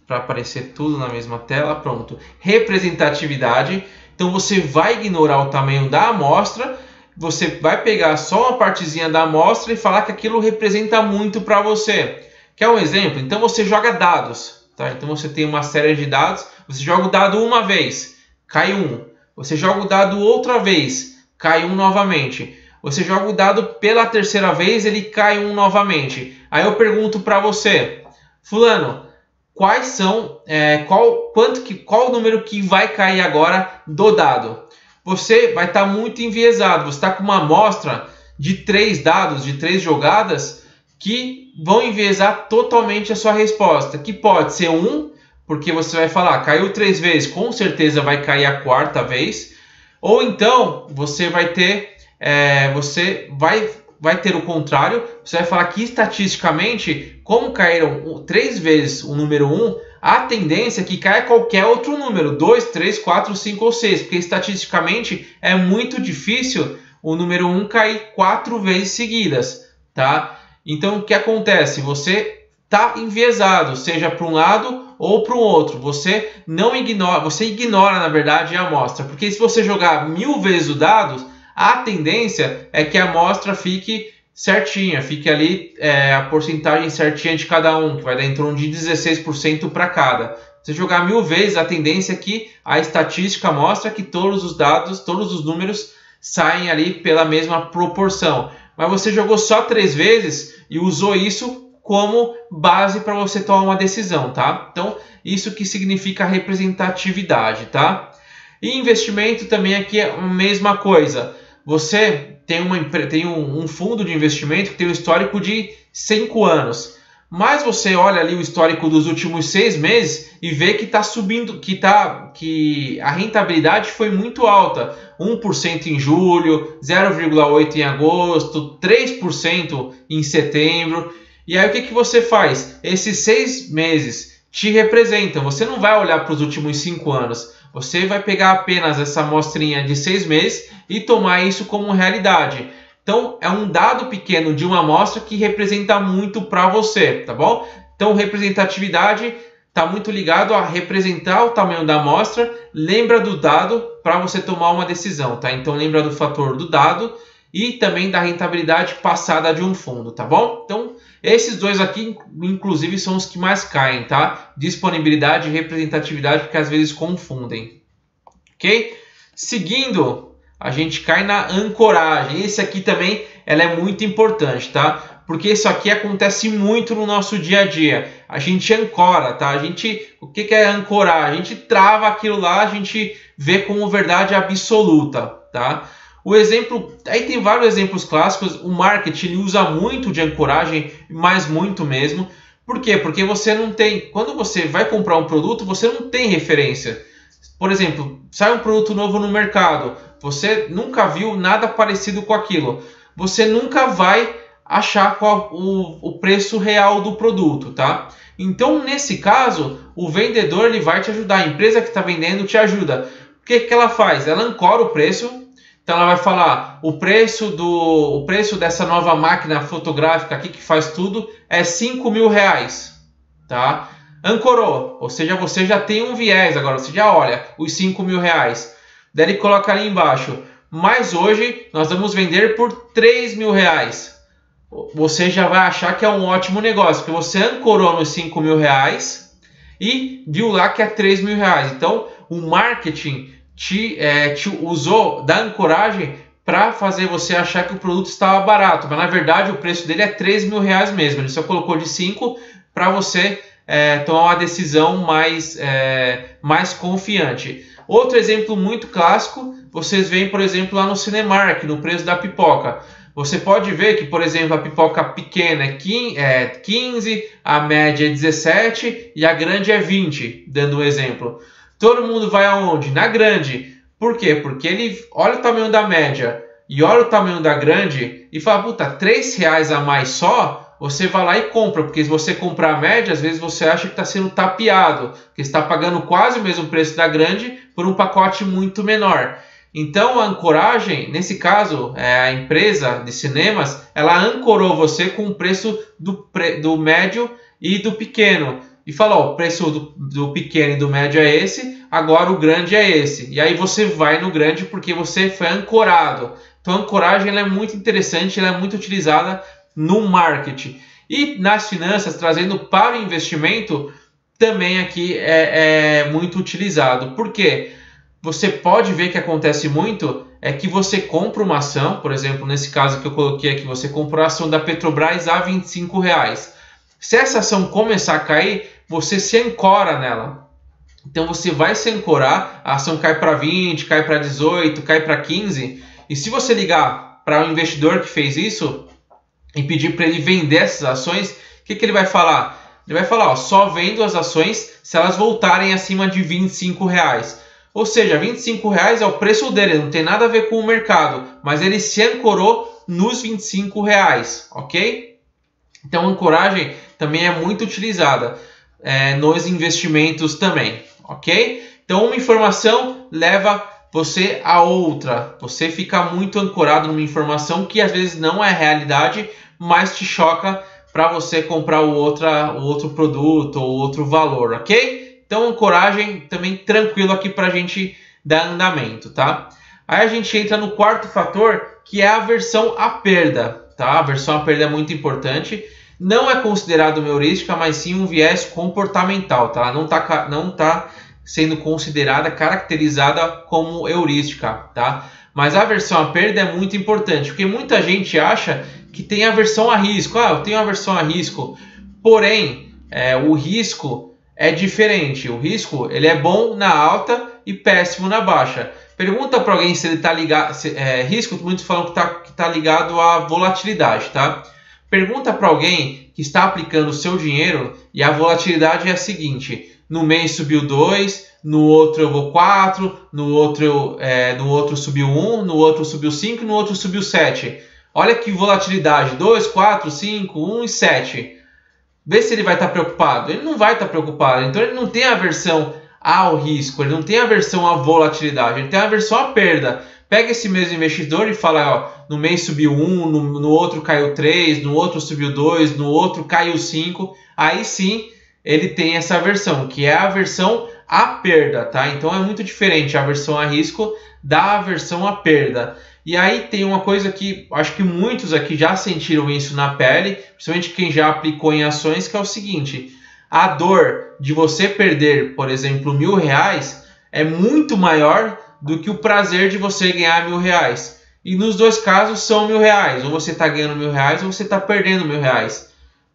para aparecer tudo na mesma tela. Pronto. Representatividade. Então você vai ignorar o tamanho da amostra, você vai pegar só uma partezinha da amostra e falar que aquilo representa muito para você. Quer um exemplo? Então você joga dados, tá? Então você tem uma série de dados, você joga o dado uma vez, cai 1. Você joga o dado outra vez, cai 1 novamente. Você joga o dado pela terceira vez, ele cai 1 novamente. Aí eu pergunto para você, fulano, quais são, qual o número que vai cair agora do dado? Você vai estar muito enviesado, você está com uma amostra de 3 dados, de 3 jogadas, que vão enviesar totalmente a sua resposta, que pode ser 1, porque você vai falar, caiu 3 vezes, com certeza vai cair a 4ª vez, ou então você vai ter o contrário, você vai falar que estatisticamente, como caíram 3 vezes o número 1, a tendência é que caia qualquer outro número, 2, 3, 4, 5 ou 6, porque estatisticamente é muito difícil o número 1 cair 4 vezes seguidas, tá? Então o que acontece? Você está enviesado, seja para um lado ou para o outro. Você ignora na verdade a amostra, porque se você jogar 1000 vezes o dado, a tendência é que a amostra fique certinha, fique ali a porcentagem certinha de cada um, que vai dar em torno de 16% para cada. Se jogar 1000 vezes, a tendência é que a estatística mostra que todos os dados, todos os números saem ali pela mesma proporção. Mas você jogou só 3 vezes e usou isso como base para você tomar uma decisão, tá? Então, isso que significa representatividade, tá? E investimento também aqui é a mesma coisa. Você tem um fundo de investimento que tem um histórico de 5 anos. Mas você olha ali o histórico dos últimos 6 meses e vê que está subindo, que a rentabilidade foi muito alta. 1% em julho, 0,8% em agosto, 3% em setembro. E aí o que você faz? Esses 6 meses te representam. Você não vai olhar para os últimos 5 anos. Você vai pegar apenas essa amostrinha de 6 meses e tomar isso como realidade. Então, é um dado pequeno de uma amostra que representa muito para você, tá bom? Então, representatividade está muito ligado a representar o tamanho da amostra. Lembra do dado para você tomar uma decisão, tá? Então, lembra do fator do dado e também da rentabilidade passada de um fundo, tá bom? Então, esses dois aqui, inclusive, são os que mais caem, tá? Disponibilidade e representatividade, porque às vezes confundem, ok? Seguindo, a gente cai na ancoragem. Esse aqui também ela é muito importante, tá? porque isso aqui acontece muito no nosso dia a dia. A gente ancora, tá? O que é ancorar? A gente trava aquilo lá, a gente vê como verdade absoluta, tá? O exemplo, aí tem vários exemplos clássicos. O marketing ele usa muito de ancoragem, mas muito mesmo. Por quê? Porque você não tem, quando você vai comprar um produto, você não tem referência. Por exemplo, sai um produto novo no mercado, você nunca viu nada parecido com aquilo. Você nunca vai achar qual o preço real do produto, tá? Então, nesse caso, o vendedor ele vai te ajudar, a empresa que está vendendo te ajuda. O que ela faz? Ela ancora o preço, então ela vai falar, o preço dessa nova máquina fotográfica aqui que faz tudo é R$5.000, tá? Ancorou, ou seja, você já tem um viés agora, você já olha os R$5.000. Daí ele coloca ali embaixo, mas hoje nós vamos vender por R$3.000. Você já vai achar que é um ótimo negócio, porque você ancorou nos R$5.000 e viu lá que é R$3.000. Então, o marketing te usou da ancoragem para fazer você achar que o produto estava barato, mas na verdade o preço dele é R$3.000 mesmo. Ele só colocou de 5 para você tomar uma decisão mais confiante. Outro exemplo muito clássico, vocês veem, por exemplo, lá no Cinemark, no preço da pipoca. Você pode ver que, por exemplo, a pipoca pequena é 15, a média é 17 e a grande é 20, dando um exemplo. Todo mundo vai aonde? Na grande. Por quê? Porque ele olha o tamanho da média e olha o tamanho da grande e fala, puta, R$3 a mais só, você vai lá e compra. Porque se você comprar a média, às vezes você acha que está sendo tapeado, que está pagando quase o mesmo preço da grande por um pacote muito menor. Então, a ancoragem, nesse caso, a empresa de cinemas, ela ancorou você com o preço do médio e do pequeno. E falou, o preço do pequeno e do médio é esse, agora o grande é esse. E aí você vai no grande porque você foi ancorado. Então, a ancoragem ela é muito interessante, ela é muito utilizada no marketing. E nas finanças, trazendo para o investimento, também aqui é muito utilizado. Por quê? Você pode ver que acontece muito é que você compra uma ação, por exemplo, nesse caso que eu coloquei aqui, você comprou a ação da Petrobras a R$25. Se essa ação começar a cair, você se ancora nela. Então você vai se ancorar, a ação cai para 20, cai para 18, cai para 15. E se você ligar para um investidor que fez isso e pedir para ele vender essas ações, o que ele vai falar? Ele vai falar, ó, só vendo as ações se elas voltarem acima de R$25. Ou seja, R$25 é o preço dele, não tem nada a ver com o mercado, mas ele se ancorou nos R$25, ok? Então, a ancoragem também é muito utilizada nos investimentos também, ok? Então, uma informação leva você a outra. Você fica muito ancorado numa informação que às vezes não é realidade, mas te choca para você comprar o outro produto ou outro valor, ok? Então, ancoragem também tranquilo aqui para a gente dar andamento, tá? Aí a gente entra no quarto fator, que é a aversão à perda, tá? A aversão à perda é muito importante. Não é considerado uma heurística, mas sim um viés comportamental, tá? Não tá sendo considerada, caracterizada como heurística, tá? Mas a aversão à perda é muito importante, porque muita gente acha que tem aversão a risco. Ah, eu tenho aversão a risco. Porém, o risco é diferente. O risco ele é bom na alta e péssimo na baixa. Pergunta para alguém se ele está ligado. Risco, muitos falam que tá ligado à volatilidade, tá? Pergunta para alguém que está aplicando o seu dinheiro e a volatilidade é a seguinte: no mês subiu 2, no outro eu vou 4, no outro subiu 1, no outro subiu 5, no outro subiu 7. Olha que volatilidade: 2, 4, 5, 1 e 7. Vê se ele vai estar preocupado. Ele não vai estar preocupado. Então ele não tem aversão ao risco, ele não tem aversão à volatilidade, ele tem aversão à perda. Pega esse mesmo investidor e fala, ó, no mês subiu 1, no outro caiu 3, no outro subiu 2, no outro caiu 5. Aí sim ele tem essa aversão, que é a aversão à perda, tá? Então é muito diferente a aversão a risco da aversão à perda. E aí tem uma coisa que acho que muitos aqui já sentiram isso na pele, principalmente quem já aplicou em ações, que é o seguinte: a dor de você perder, por exemplo, R$1.000 é muito maior do que o prazer de você ganhar R$1.000. E nos dois casos são R$1.000. Ou você está ganhando R$1.000 ou você está perdendo R$1.000.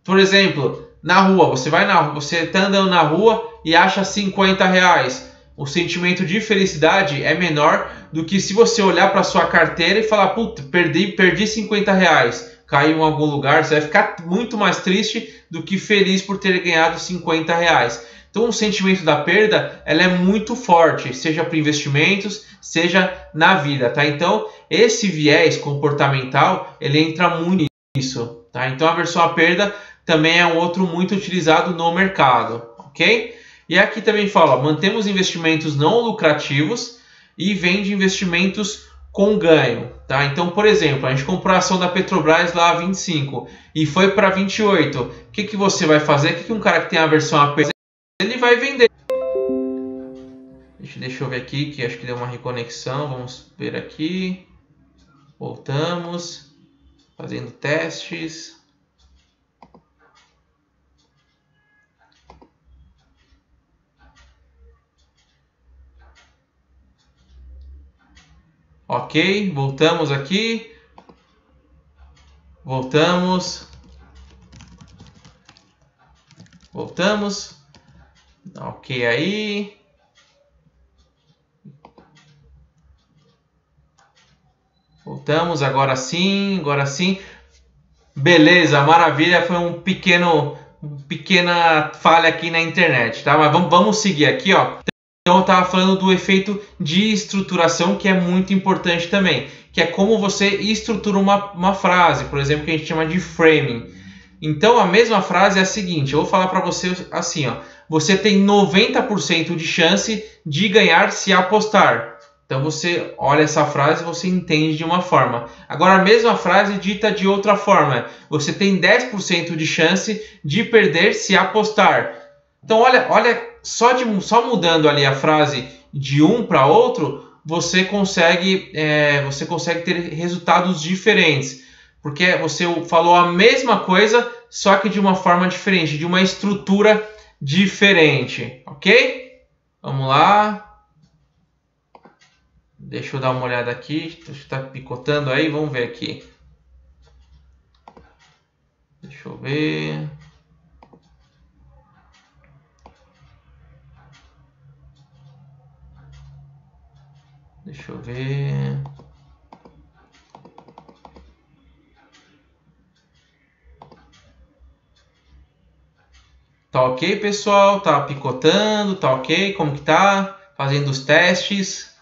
Por exemplo, na rua, você está andando na rua e acha R$50. O sentimento de felicidade é menor do que se você olhar para sua carteira e falar, puta, perdi R$50. Caiu em algum lugar, você vai ficar muito mais triste do que feliz por ter ganhado R$50. Então o sentimento da perda ela é muito forte, seja para investimentos, seja na vida, tá? Então esse viés comportamental ele entra muito nisso, tá? Então a aversão à perda também é um outro muito utilizado no mercado, ok? E aqui também fala, mantemos investimentos não lucrativos e vende investimentos com ganho, tá? Então, por exemplo, a gente comprou a ação da Petrobras lá a 25 e foi para 28. O que você vai fazer? O que um cara que tem aversão à perda ele vai vender? Deixa eu ver aqui, que acho que deu uma reconexão. Vamos ver aqui. Voltamos. Fazendo testes. Ok, voltamos aqui. Voltamos. Ok aí. Voltamos, agora sim. Beleza, maravilha, foi uma pequena falha aqui na internet, tá? Mas vamos seguir aqui, ó. Então eu estava falando do efeito de estruturação, que é muito importante também, que é como você estrutura uma frase, por exemplo, que a gente chama de framing. Então a mesma frase é a seguinte, eu vou falar para você assim, ó, você tem 90% de chance de ganhar se apostar. Então você olha essa frase e você entende de uma forma. Agora a mesma frase dita de outra forma, você tem 10% de chance de perder se apostar. Então olha só mudando ali a frase de um para outro, você consegue ter resultados diferentes. Porque você falou a mesma coisa, só que de uma forma diferente, de uma estrutura diferente, ok? Vamos lá. Deixa eu dar uma olhada aqui, está picotando aí, vamos ver aqui. Deixa eu ver. Tá ok, pessoal? Tá picotando, tá ok? Como que tá? Fazendo os testes.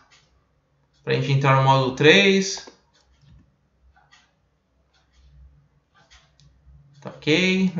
Pra gente entrar no módulo 3. Tá ok?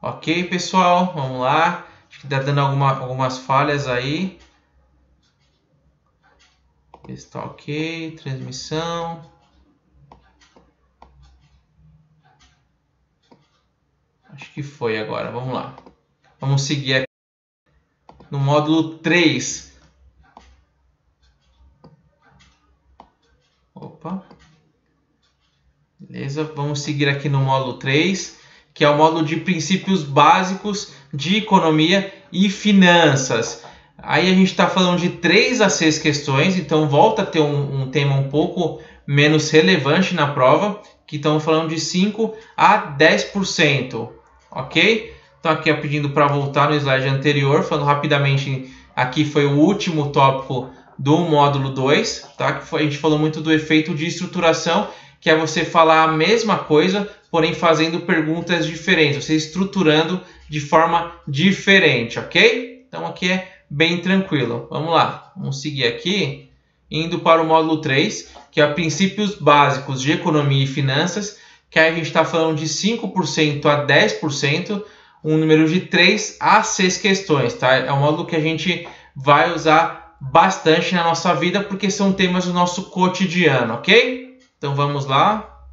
Ok, pessoal, vamos lá. Acho que tá dando algumas falhas aí. Está ok, transmissão. Acho que foi agora, vamos lá. Vamos seguir aqui no módulo 3. Opa. Beleza, vamos seguir aqui no módulo 3, que é o módulo de princípios básicos de economia e finanças. Aí a gente está falando de 3 a 6 questões, então volta a ter um tema um pouco menos relevante na prova, que estamos falando de 5 a 10%, ok? Então aqui pedindo para voltar no slide anterior, falando rapidamente, aqui foi o último tópico do módulo 2, tá? A gente falou muito do efeito de estruturação, que é você falar a mesma coisa, porém fazendo perguntas diferentes, você estruturando de forma diferente, ok? Então aqui é bem tranquilo. Vamos lá, vamos seguir aqui, indo para o módulo 3, que é princípios básicos de economia e finanças, que aí a gente está falando de 5% a 10%, um número de 3 a 6 questões, tá? É um módulo que a gente vai usar bastante na nossa vida, porque são temas do nosso cotidiano, ok? Então vamos lá,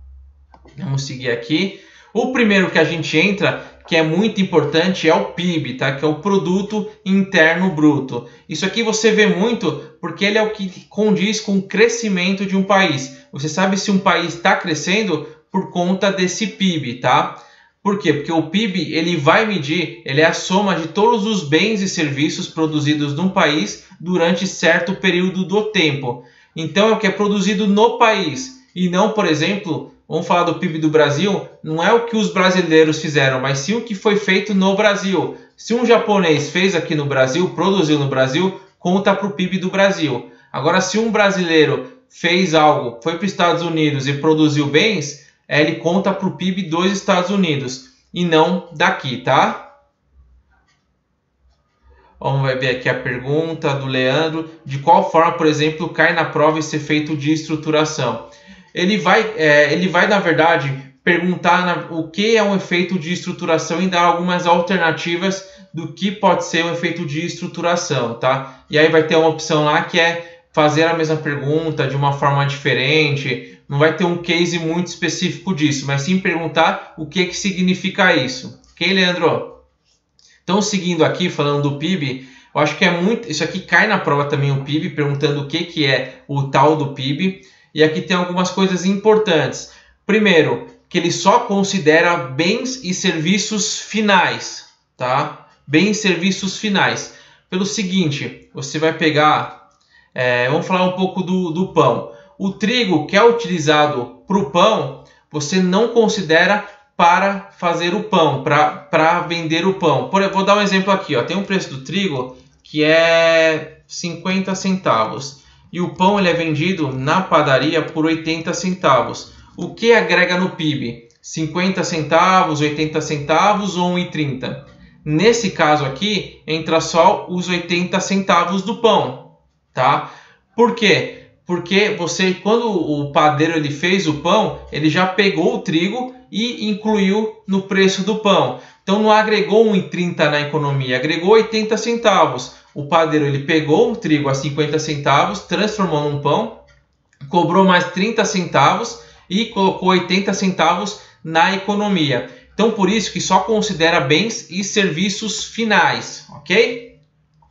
vamos seguir aqui. O primeiro que a gente entra, que é muito importante, é o PIB, tá? Que é o Produto Interno Bruto. Isso aqui você vê muito porque ele é o que condiz com o crescimento de um país. Você sabe se um país está crescendo por conta desse PIB, tá? Por quê? Porque o PIB ele vai medir, ele é a soma de todos os bens e serviços produzidos num país durante certo período do tempo. Então é o que é produzido no país e não, por exemplo, vamos falar do PIB do Brasil, não é o que os brasileiros fizeram, mas sim o que foi feito no Brasil. Se um japonês fez aqui no Brasil, produziu no Brasil, conta para o PIB do Brasil. Agora, se um brasileiro fez algo, foi para os Estados Unidos e produziu bens, ele conta para o PIB dos Estados Unidos e não daqui, tá? Vamos ver aqui a pergunta do Leandro. De qual forma, por exemplo, cai na prova esse efeito de estruturação? Ele vai na verdade, perguntar o que é um efeito de estruturação e dar algumas alternativas do que pode ser um efeito de estruturação, tá? E aí vai ter uma opção lá que é fazer a mesma pergunta de uma forma diferente. Não vai ter um case muito específico disso, mas sim perguntar o que significa isso. Ok, Leandro? Então, seguindo aqui, falando do PIB, eu acho que é muito... Isso aqui cai na prova também, o PIB, perguntando o que é o tal do PIB. E aqui tem algumas coisas importantes. Primeiro, que ele só considera bens e serviços finais, tá? Bens e serviços finais. Pelo seguinte, você vai pegar... vamos falar um pouco do pão. O trigo que é utilizado para o pão, você não considera para fazer o pão, para vender o pão. Vou dar um exemplo aqui, ó. Tem um preço do trigo que é 50 centavos. E o pão ele é vendido na padaria por 80 centavos. O que agrega no PIB? 50 centavos, 80 centavos ou 1,30? Nesse caso aqui, entra só os 80 centavos do pão, tá? Por quê? Porque quando o padeiro ele fez o pão, ele já pegou o trigo e incluiu no preço do pão. Então não agregou 1,30 na economia, agregou 80 centavos. O padeiro ele pegou o trigo a 50 centavos, transformou num pão, cobrou mais 30 centavos e colocou 80 centavos na economia. Então por isso que só considera bens e serviços finais, ok?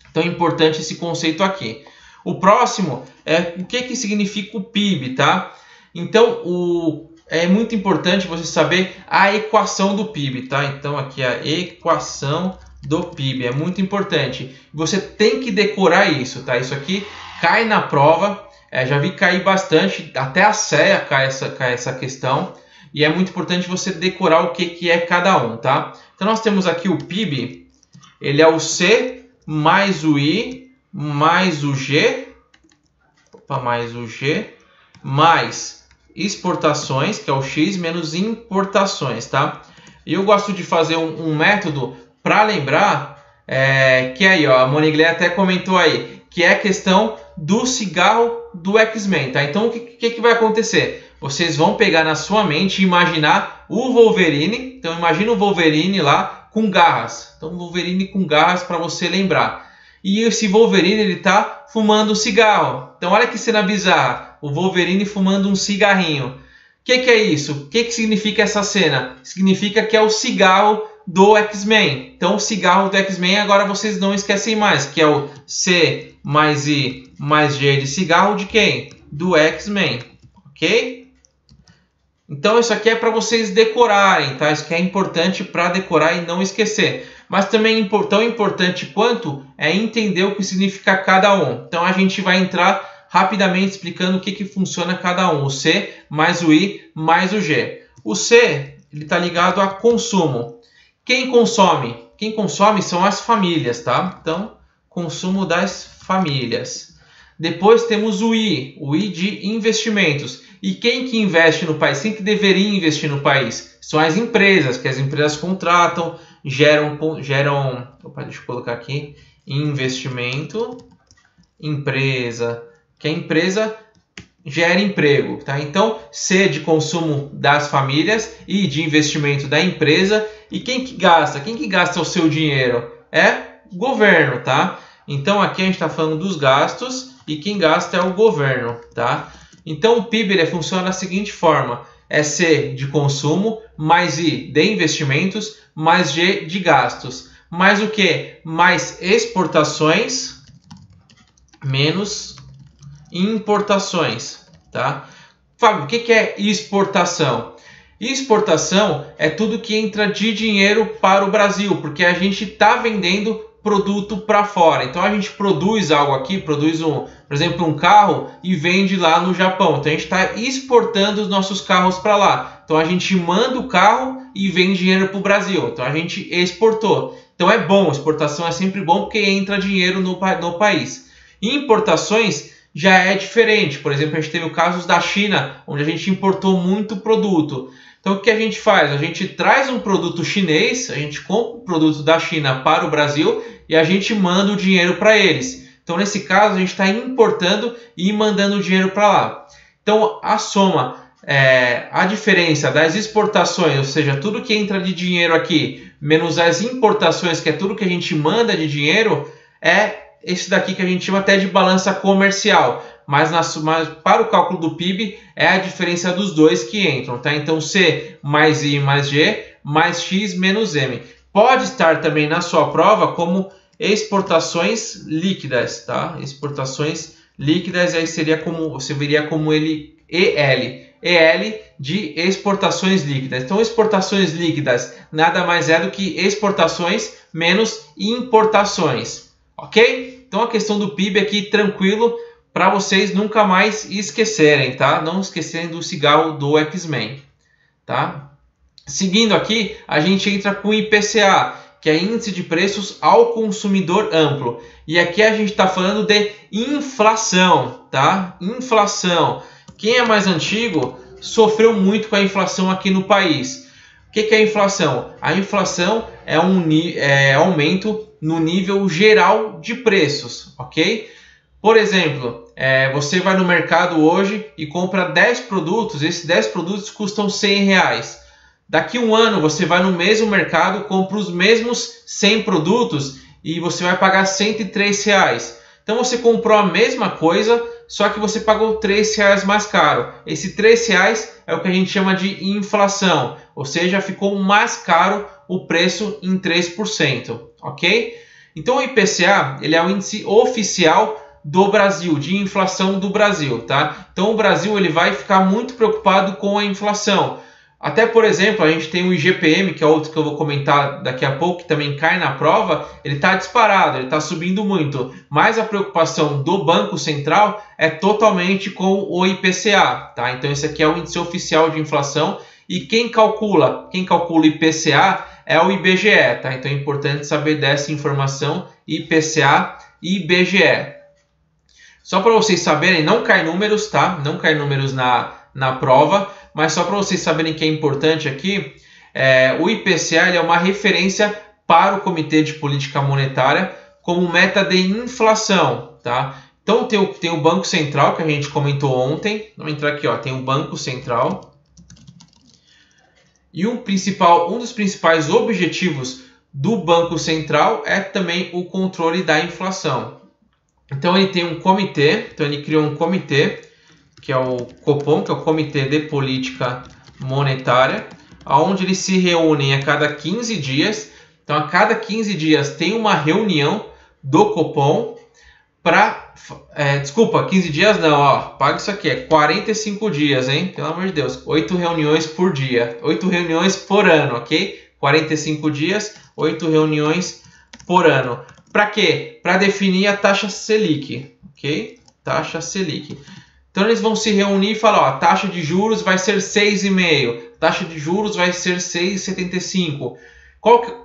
Então é importante esse conceito aqui. O próximo é o que significa o PIB, tá? Então, é muito importante você saber a equação do PIB, tá? Então, aqui a equação do PIB é muito importante. Você tem que decorar isso, tá? Isso aqui cai na prova, já vi cair bastante, até a CEA cai essa questão. E é muito importante você decorar o que é cada um, tá? Então, nós temos aqui o PIB, ele é o C mais o I mais o G, mais exportações, que é o X, menos importações, tá? E eu gosto de fazer um método para lembrar, que aí, ó, a Moniglé até comentou aí, que é a questão do cigarro do X-Men, tá? Então, o que vai acontecer? Vocês vão pegar na sua mente e imaginar o Wolverine, então imagina o Wolverine lá com garras, então Wolverine com garras para você lembrar. E esse Wolverine ele tá fumando um cigarro. Então olha que cena bizarra. O Wolverine fumando um cigarrinho. O que é isso? O que significa essa cena? Significa que é o cigarro do X-Men. Então o cigarro do X-Men agora vocês não esquecem mais. Que é o C mais I mais G de cigarro de quem? Do X-Men. Ok? Então isso aqui é para vocês decorarem, tá? Isso aqui é importante para decorar e não esquecer. Mas também tão importante quanto é entender o que significa cada um. Então a gente vai entrar rapidamente explicando o que funciona cada um. O C mais o I mais o G. O C está ligado a consumo. Quem consome? Quem consome são as famílias, tá? Então, consumo das famílias. Depois temos o I de investimentos. E quem que investe no país? Quem que deveria investir no país? São as empresas, que as empresas contratam, geram opa, deixa eu colocar aqui, investimento, empresa, que a empresa gera emprego, tá? Então, C de consumo das famílias, I de investimento da empresa, e quem que gasta? Quem que gasta o seu dinheiro? É o governo, tá? Então, aqui a gente está falando dos gastos, e quem gasta é o governo, tá? Então, o PIB ele funciona da seguinte forma, é C de consumo, mais I de investimentos, mais G de gastos. Mais o que? Mais exportações, menos importações, tá? Fábio, o que é exportação? Exportação é tudo que entra de dinheiro para o Brasil, porque a gente está vendendo produto para fora. Então a gente produz algo aqui, produz por exemplo, um carro e vende lá no Japão. Então a gente está exportando os nossos carros para lá. Então a gente manda o carro e vem dinheiro para o Brasil. Então a gente exportou. Então é bom, exportação é sempre bom porque entra dinheiro no país. Importações já é diferente. Por exemplo, a gente teve casos da China, onde a gente importou muito produto. Então o que a gente faz? A gente traz um produto chinês, a gente compra o produto da China para o Brasil e a gente manda o dinheiro para eles. Então nesse caso a gente está importando e mandando o dinheiro para lá. Então a soma, a diferença das exportações, ou seja, tudo que entra de dinheiro aqui, menos as importações, que é tudo que a gente manda de dinheiro, é esse daqui que a gente chama até de balança comercial. Mas para o cálculo do PIB é a diferença dos dois que entram, tá? Então C mais I mais G mais X menos M. Pode estar também na sua prova como exportações líquidas, tá? Exportações líquidas, aí seria como, você veria como ele EL. EL de exportações líquidas. Então exportações líquidas nada mais é do que exportações menos importações, ok? Então a questão do PIB aqui tranquilo, para vocês nunca mais esquecerem, tá? Não esquecerem do cigarro do X-Men, tá? Seguindo aqui, a gente entra com o IPCA, que é Índice de Preços ao Consumidor Amplo. E aqui a gente está falando de inflação, tá? Inflação. Quem é mais antigo sofreu muito com a inflação aqui no país. O que é a inflação? A inflação é aumento no nível geral de preços, ok? Por exemplo, você vai no mercado hoje e compra 10 produtos, esses 10 produtos custam R$100. Daqui a um ano você vai no mesmo mercado, compra os mesmos 100 produtos e você vai pagar R$103. Então você comprou a mesma coisa, só que você pagou R$3 mais caro. Esse R$3 é o que a gente chama de inflação, ou seja, ficou mais caro o preço em 3%, ok? Então o IPCA ele é o índice oficial do Brasil, de inflação do Brasil, tá? Então o Brasil ele vai ficar muito preocupado com a inflação. Até, por exemplo, a gente tem o IGPM, que é outro que eu vou comentar daqui a pouco, que também cai na prova, ele está disparado, ele está subindo muito. Mas a preocupação do Banco Central é totalmente com o IPCA, tá? Então esse aqui é o índice oficial de inflação e quem calcula o IPCA é o IBGE, tá? Então é importante saber dessa informação, IPCA e IBGE. Só para vocês saberem, não cai números, tá? Não cai números na prova, mas só para vocês saberem que é importante aqui, o IPCA ele é uma referência para o Comitê de Política Monetária como meta de inflação, tá? Então tem o Banco Central, que a gente comentou ontem. Vamos entrar aqui, ó, tem o Banco Central. E um dos principais objetivos do Banco Central é também o controle da inflação. Então ele tem um comitê, então ele criou um comitê, que é o Copom, que é o Comitê de Política Monetária, onde eles se reúnem a cada 15 dias. Então a cada 15 dias tem uma reunião do Copom para... desculpa, 15 dias não, ó, paga isso aqui, é 45 dias, hein? Pelo amor de Deus, 8 reuniões por dia, 8 reuniões por ano, ok? 45 dias, 8 reuniões por ano. Para quê? Para definir a taxa Selic, ok? Taxa Selic. Então eles vão se reunir e falar, ó, a taxa de juros vai ser 6,5, taxa de juros vai ser 6,75.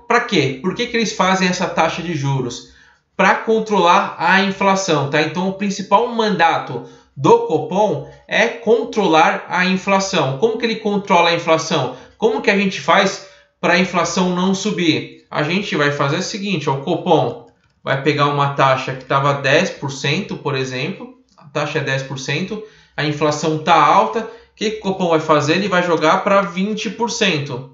Para quê? Por que eles fazem essa taxa de juros? Para controlar a inflação, tá? Então o principal mandato do Copom é controlar a inflação. Como que ele controla a inflação? Como que a gente faz para a inflação não subir? A gente vai fazer o seguinte, ó, o Copom vai pegar uma taxa que estava 10%, por exemplo, a taxa é 10%, a inflação está alta, o que o Copom vai fazer? Ele vai jogar para 20%.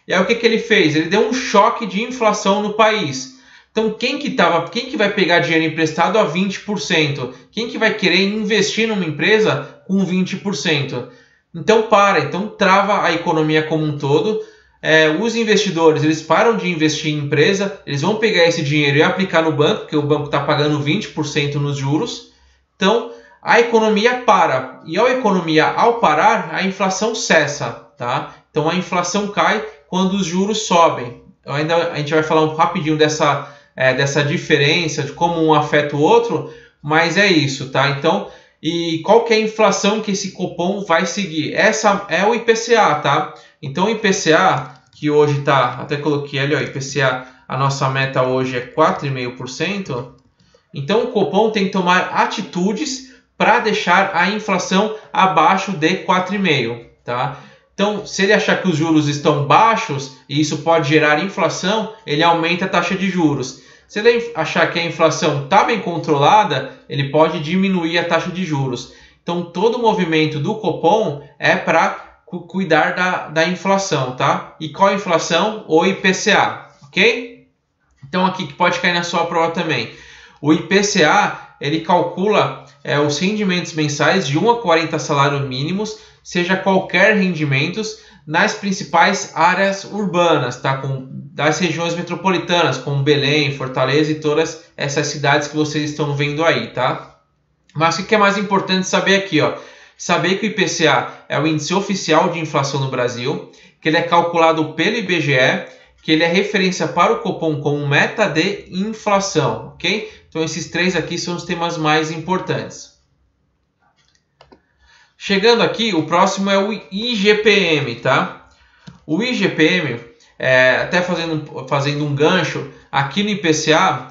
E aí o que ele fez? Ele deu um choque de inflação no país. Então quem que vai pegar dinheiro emprestado a 20%? Quem que vai querer investir numa empresa com 20%? então então trava a economia como um todo. Os investidores, eles param de investir em empresa, eles vão pegar esse dinheiro e aplicar no banco, porque o banco está pagando 20% nos juros. Então, a economia para. E a economia, ao parar, a inflação cessa, tá? Então, a inflação cai quando os juros sobem. A gente vai falar rapidinho dessa diferença, de como um afeta o outro, mas é isso, tá? Então, e qual que é a inflação que esse Copom vai seguir? Essa é o IPCA, tá? Então, o IPCA, que hoje está, até coloquei ali, ó, IPCA, a nossa meta hoje é 4,5%. Então, o Copom tem que tomar atitudes para deixar a inflação abaixo de 4,5%, tá? Então, se ele achar que os juros estão baixos e isso pode gerar inflação, ele aumenta a taxa de juros. Se ele achar que a inflação está bem controlada, ele pode diminuir a taxa de juros. Então, todo o movimento do Copom é para cuidar da inflação, tá? E qual a inflação? O IPCA, ok? Então, aqui que pode cair na sua prova também. O IPCA, ele calcula os rendimentos mensais de 1 a 40 salários mínimos, seja qualquer rendimentos, nas principais áreas urbanas, tá? Das regiões metropolitanas, como Belém, Fortaleza e todas essas cidades que vocês estão vendo aí, tá? Mas o que é mais importante saber aqui, ó? Saber que o IPCA é o índice oficial de inflação no Brasil, que ele é calculado pelo IBGE, que ele é referência para o Copom como meta de inflação, ok? Então esses três aqui são os temas mais importantes. Chegando aqui, o próximo é o IGPM, tá? O IGPM, até fazendo um gancho, aqui no IPCA,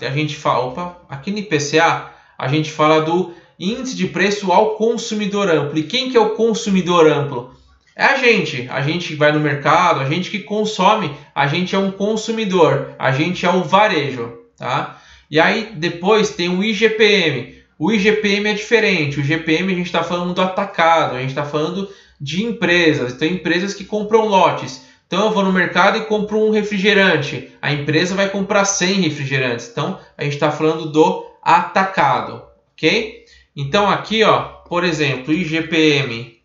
aqui no IPCA a gente fala do índice de preço ao consumidor amplo. E quem que é o consumidor amplo? É a gente vai no mercado, a gente que consome, a gente é um consumidor, a gente é o varejo, tá? E aí depois tem o IGPM. O IGPM é diferente, o IGPM a gente está falando do atacado, a gente está falando de empresas, então empresas que compram lotes. Então eu vou no mercado e compro um refrigerante, a empresa vai comprar 100 refrigerantes, então a gente está falando do atacado, ok? Então aqui, ó, por exemplo, IGPM,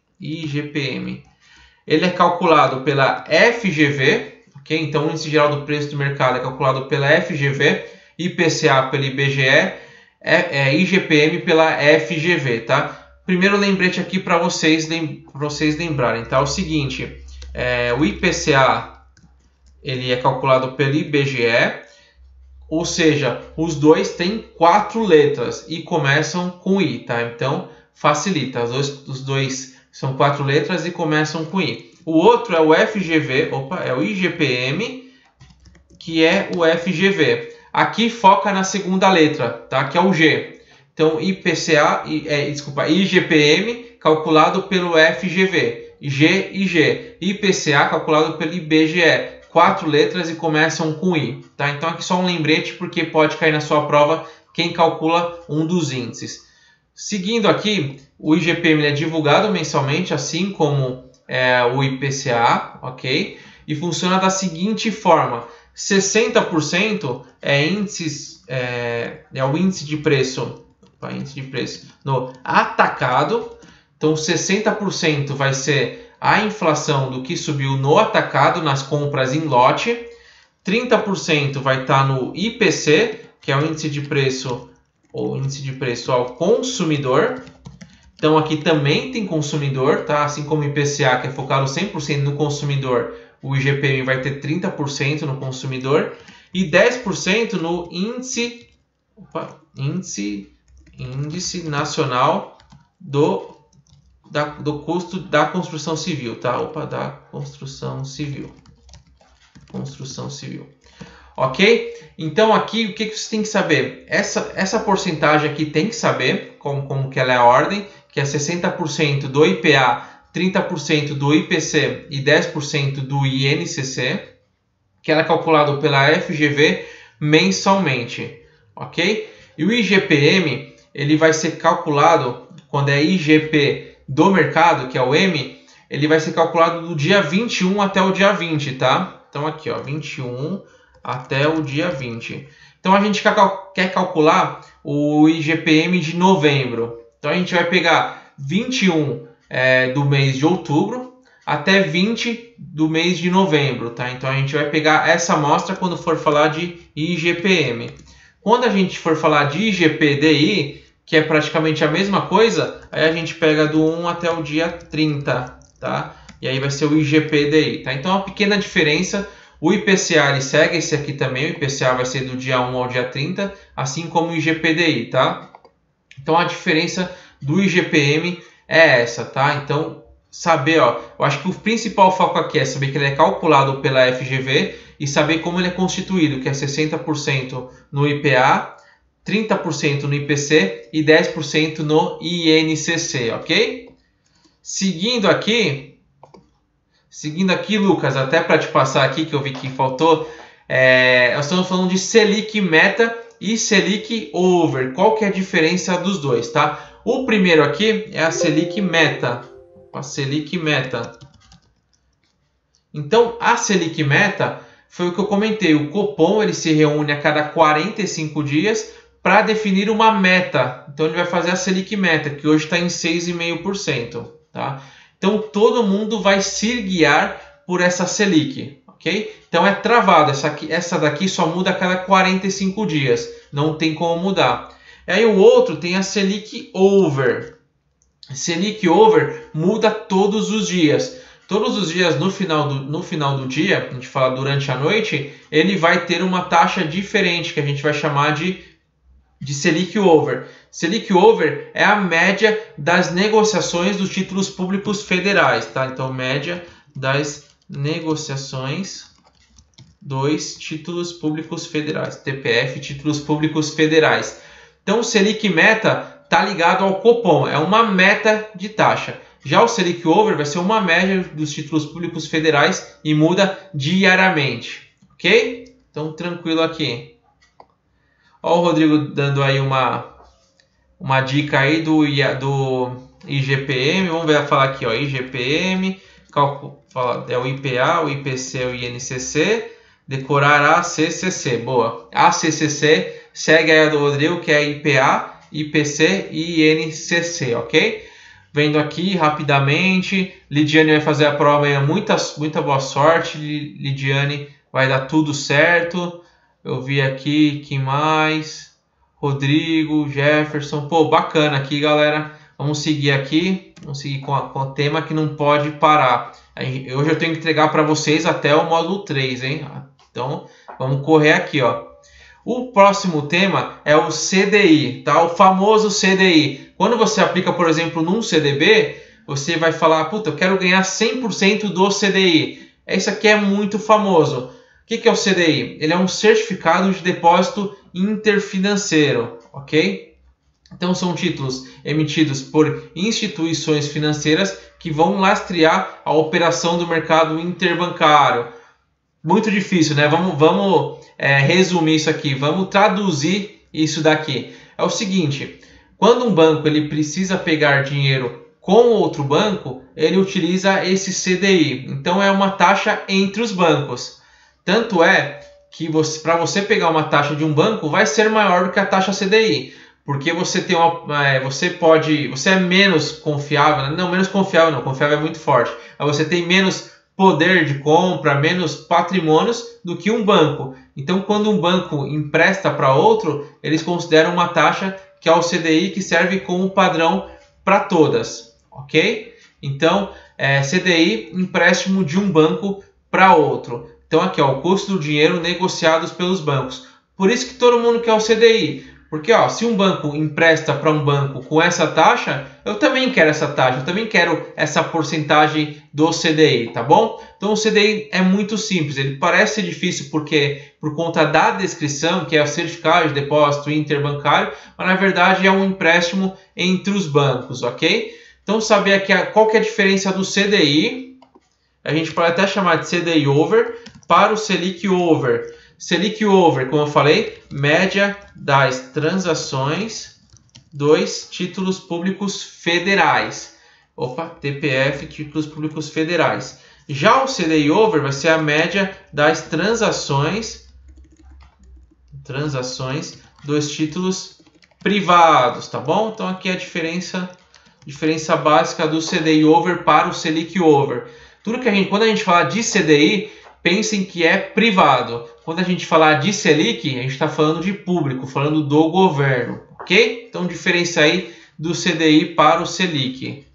ele é calculado pela FGV, ok? Então o índice geral do preço do mercado é calculado pela FGV, IPCA pelo IBGE, IGPM pela FGV, tá? Primeiro lembrete aqui para vocês lembrarem, tá? O seguinte, o IPCA ele é calculado pelo IBGE, ou seja, os dois têm 4 letras e começam com I, tá? Então facilita, os dois são 4 letras e começam com I. O outro é o FGV, é o IGPM, que é o FGV. Aqui foca na segunda letra, tá? Que é o G. Então, IGPM calculado pelo FGV. IG. IPCA calculado pelo IBGE. 4 letras e começam com I, tá? Então, aqui só um lembrete, porque pode cair na sua prova quem calcula um dos índices. Seguindo aqui, o IGPM é divulgado mensalmente, assim como o IPCA, ok? E funciona da seguinte forma. 60% é o índice de preço no atacado. Então 60% vai ser a inflação do que subiu no atacado nas compras em lote. 30% vai estar no IPC, que é o índice de preço ao consumidor. Então aqui também tem consumidor, tá? Assim como o IPCA, que é focado 100% no consumidor, o IGPM vai ter 30% no consumidor e 10% no índice nacional do custo da construção civil, tá? Da construção civil. Ok? Então aqui o que você tem que saber? Essa porcentagem aqui tem que saber como que ela é a ordem, que é 60% do IPA, 30% do IPC e 10% do INCC, que ela é calculado pela FGV mensalmente, ok? E o IGPM, ele vai ser calculado, quando é IGP do mercado, que é o M, ele vai ser calculado do dia 21 até o dia 20, tá? Então aqui, ó, 21 até o dia 20. Então a gente quer calcular o IGPM de novembro. Então a gente vai pegar 21 do mês de outubro até 20 do mês de novembro, tá? Então a gente vai pegar essa amostra quando for falar de IGPM. Quando a gente for falar de IGPDI, que é praticamente a mesma coisa, aí a gente pega do 1 até o dia 30, tá? E aí vai ser o IGPDI, tá? Então, uma pequena diferença, o IPCA ele segue esse aqui também, o IPCA vai ser do dia 1 ao dia 30, assim como o IGPDI, tá? Então, a diferença do IGPM é essa, tá? Então, saber, ó, eu acho que o principal foco aqui é saber que ele é calculado pela FGV e saber como ele é constituído, que é 60% no IPA, 30% no IPC e 10% no INCC, ok? Seguindo aqui, Lucas, até para te passar aqui, que eu vi que faltou, nós estamos falando de Selic Meta e Selic Over. Qual que é a diferença dos dois, tá? O primeiro aqui é a Selic Meta. A Selic Meta. Então, a Selic Meta foi o que eu comentei. O Copom ele se reúne a cada 45 dias para definir uma meta. Então, ele vai fazer a Selic Meta, que hoje está em 6,5%. Tá? Então, todo mundo vai se guiar por essa Selic. Okay? Então, é travado. Essa daqui só muda a cada 45 dias. Não tem como mudar. Aí, o outro tem a Selic Over. Selic Over muda todos os dias. Todos os dias, no final do dia, a gente fala durante a noite, ele vai ter uma taxa diferente, que a gente vai chamar de Selic Over. Selic Over é a média das negociações dos títulos públicos federais. Tá? Então, média das negociações dos títulos públicos federais. TPF, títulos públicos federais. Então, o Selic Meta está ligado ao Copom, é uma meta de taxa. Já o Selic Over vai ser uma média dos títulos públicos federais e muda diariamente, ok? Então, tranquilo aqui. Ó, o Rodrigo dando aí uma dica aí do IGPM. Vamos ver, falar aqui, ó, IGPM, é o IPA, o IPC, o INCC, decorar a CCC. Boa. A CCC segue a do Rodrigo, que é IPA, IPC e INCC, ok? Vendo aqui rapidamente, Lidiane vai fazer a prova amanhã, muita boa sorte, Lidiane, vai dar tudo certo. Eu vi aqui, quem mais? Rodrigo, Jefferson, pô, bacana aqui, galera. Vamos seguir aqui, vamos seguir com o tema que não pode parar. Hoje eu tenho que entregar para vocês até o módulo 3, hein? Então, vamos correr aqui, ó. O próximo tema é o CDI, tá? O famoso CDI. Quando você aplica, por exemplo, num CDB, você vai falar, puta, eu quero ganhar 100% do CDI. Esse aqui é muito famoso. O que é o CDI? Ele é um certificado de depósito interfinanceiro, ok? Então, são títulos emitidos por instituições financeiras que vão lastrear a operação do mercado interbancário. Muito difícil, né? Vamos resumir isso aqui, vamos traduzir isso daqui. É o seguinte, quando um banco ele precisa pegar dinheiro com outro banco, ele utiliza esse CDI. Então, é uma taxa entre os bancos. Tanto é que para você pegar uma taxa de um banco, vai ser maior do que a taxa CDI. Porque você tem você é menos confiável, não, menos confiável não, confiável é muito forte. Mas você tem menos poder de compra, menos patrimônios do que um banco. Então, quando um banco empresta para outro, eles consideram uma taxa que é o CDI, que serve como padrão para todas, ok? Então, CDI, empréstimo de um banco para outro. Então, aqui, ó, o custo do dinheiro negociados pelos bancos. Por isso que todo mundo quer o CDI. Porque, ó, se um banco empresta para um banco com essa taxa, eu também quero essa taxa, eu também quero essa porcentagem do CDI, tá bom? Então, o CDI é muito simples, ele parece difícil porque por conta da descrição, que é o certificado de depósito interbancário, mas na verdade é um empréstimo entre os bancos, ok? Então, saber aqui qual que é a diferença do CDI, a gente pode até chamar de CDI Over, para o Selic Over. Selic Over, como eu falei, média das transações dos títulos públicos federais. Opa, TPF, títulos públicos federais. Já o CDI Over vai ser a média das transações dos títulos privados, tá bom? Então aqui é a diferença diferença básica do CDI over para o Selic over. Quando a gente fala de CDI, pensem que é privado. Quando a gente falar de Selic, a gente está falando de público, falando do governo, ok? Então, diferença aí do CDI para o Selic.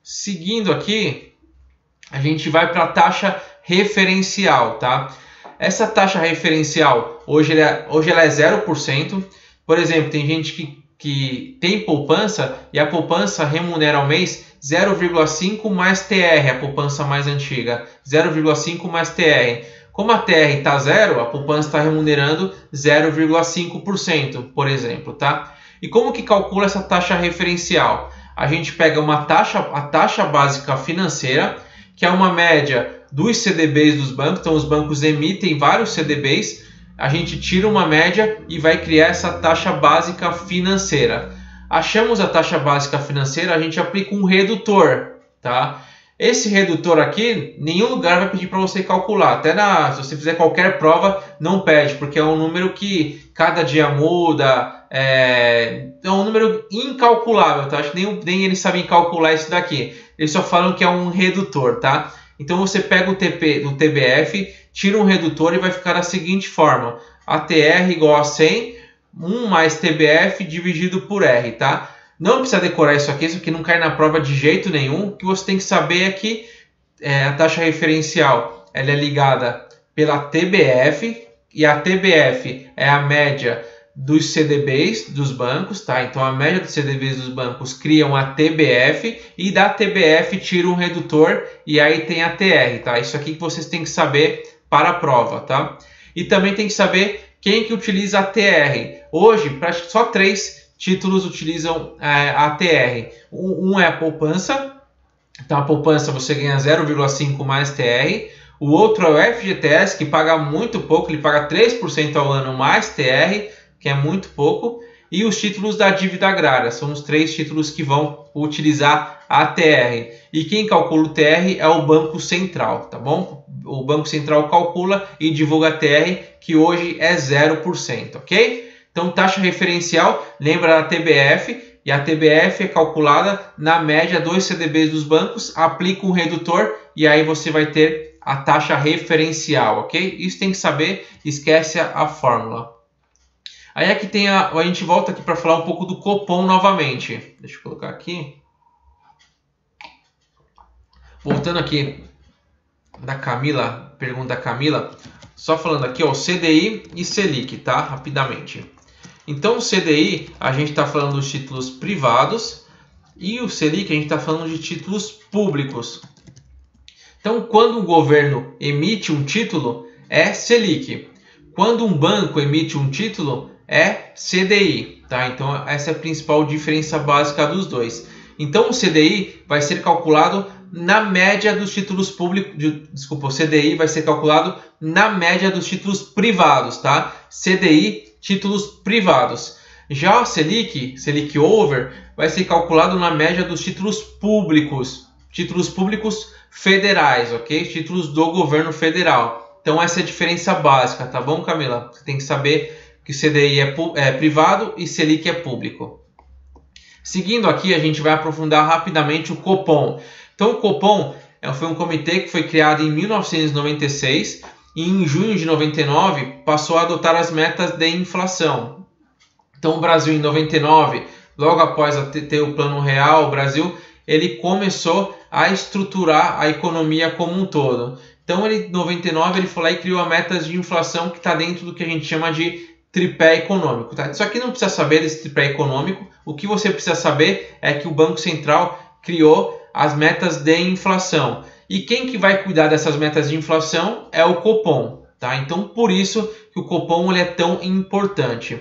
Seguindo aqui, a gente vai para a taxa referencial, tá? Essa taxa referencial, hoje ela é 0%. Por exemplo, tem gente que tem poupança e a poupança remunera ao mês 0,5 mais TR, a poupança mais antiga, 0,5 mais TR. Como a TR está zero, a poupança está remunerando 0,5%, por exemplo, tá? E como que calcula essa taxa referencial? A gente pega a taxa básica financeira, que é uma média dos CDBs dos bancos. Então, os bancos emitem vários CDBs, a gente tira uma média e vai criar essa taxa básica financeira. Achamos a taxa básica financeira, a gente aplica um redutor, tá? Esse redutor aqui, nenhum lugar vai pedir para você calcular. Até se você fizer qualquer prova, não pede, porque é um número que cada dia muda. É um número incalculável, tá? Acho que nem eles sabem calcular isso daqui. Eles só falam que é um redutor, tá? Então você pega o TBF, tira um redutor e vai ficar da seguinte forma: ATR igual a 100, 1 mais TBF dividido por R, tá? Não precisa decorar isso aqui não cai na prova de jeito nenhum. O que você tem que saber é que a taxa referencial ela é ligada pela TBF, e a TBF é a média dos CDBs dos bancos, tá? Então a média dos CDBs dos bancos criam a TBF e da TBF tira um redutor e aí tem a TR, tá? Isso aqui que vocês têm que saber para a prova, tá? E também tem que saber quem que utiliza a TR. Hoje, só 3 títulos utilizam a TR. Um é a poupança. Então a poupança você ganha 0,5 mais TR. O outro é o FGTS, que paga muito pouco, ele paga 3% ao ano mais TR, que é muito pouco. E os títulos da dívida agrária, são os 3 títulos que vão utilizar a TR. E quem calcula o TR é o Banco Central, tá bom? O Banco Central calcula e divulga a TR, que hoje é 0%, ok? Então, taxa referencial, lembra da TBF, e a TBF é calculada na média dos CDBs dos bancos, aplica um redutor e aí você vai ter a taxa referencial, ok? Isso tem que saber, esquece a fórmula. Aí aqui tem a gente volta aqui para falar um pouco do Copom novamente. Deixa eu colocar aqui. Voltando aqui da Camila, pergunta da Camila, só falando aqui, ó, CDI e Selic, tá? Rapidamente. Então, o CDI, a gente está falando dos títulos privados e o Selic, a gente está falando de títulos públicos. Então, quando o governo emite um título, é Selic. Quando um banco emite um título, é CDI. Tá? Então, essa é a principal diferença básica dos dois. Então, o CDI vai ser calculado na média dos títulos públicos. Desculpa, o CDI vai ser calculado na média dos títulos privados. Tá? CDI, títulos privados. Já a Selic over, vai ser calculado na média dos títulos públicos federais, ok? Títulos do governo federal. Então essa é a diferença básica, tá bom, Camila? Você tem que saber que CDI é privado e Selic é público. Seguindo aqui, a gente vai aprofundar rapidamente o Copom. Então o Copom foi um comitê que foi criado em 1996 e em junho de 99 passou a adotar as metas de inflação. Então o Brasil em 99, logo após ter o Plano Real, o Brasil ele começou a estruturar a economia como um todo. Então em 99 ele foi lá e criou a metas de inflação que está dentro do que a gente chama de tripé econômico. Tá? Isso aqui não precisa saber desse tripé econômico. O que você precisa saber é que o Banco Central criou as metas de inflação. E quem que vai cuidar dessas metas de inflação é o Copom. Tá? Então, por isso que o Copom ele é tão importante.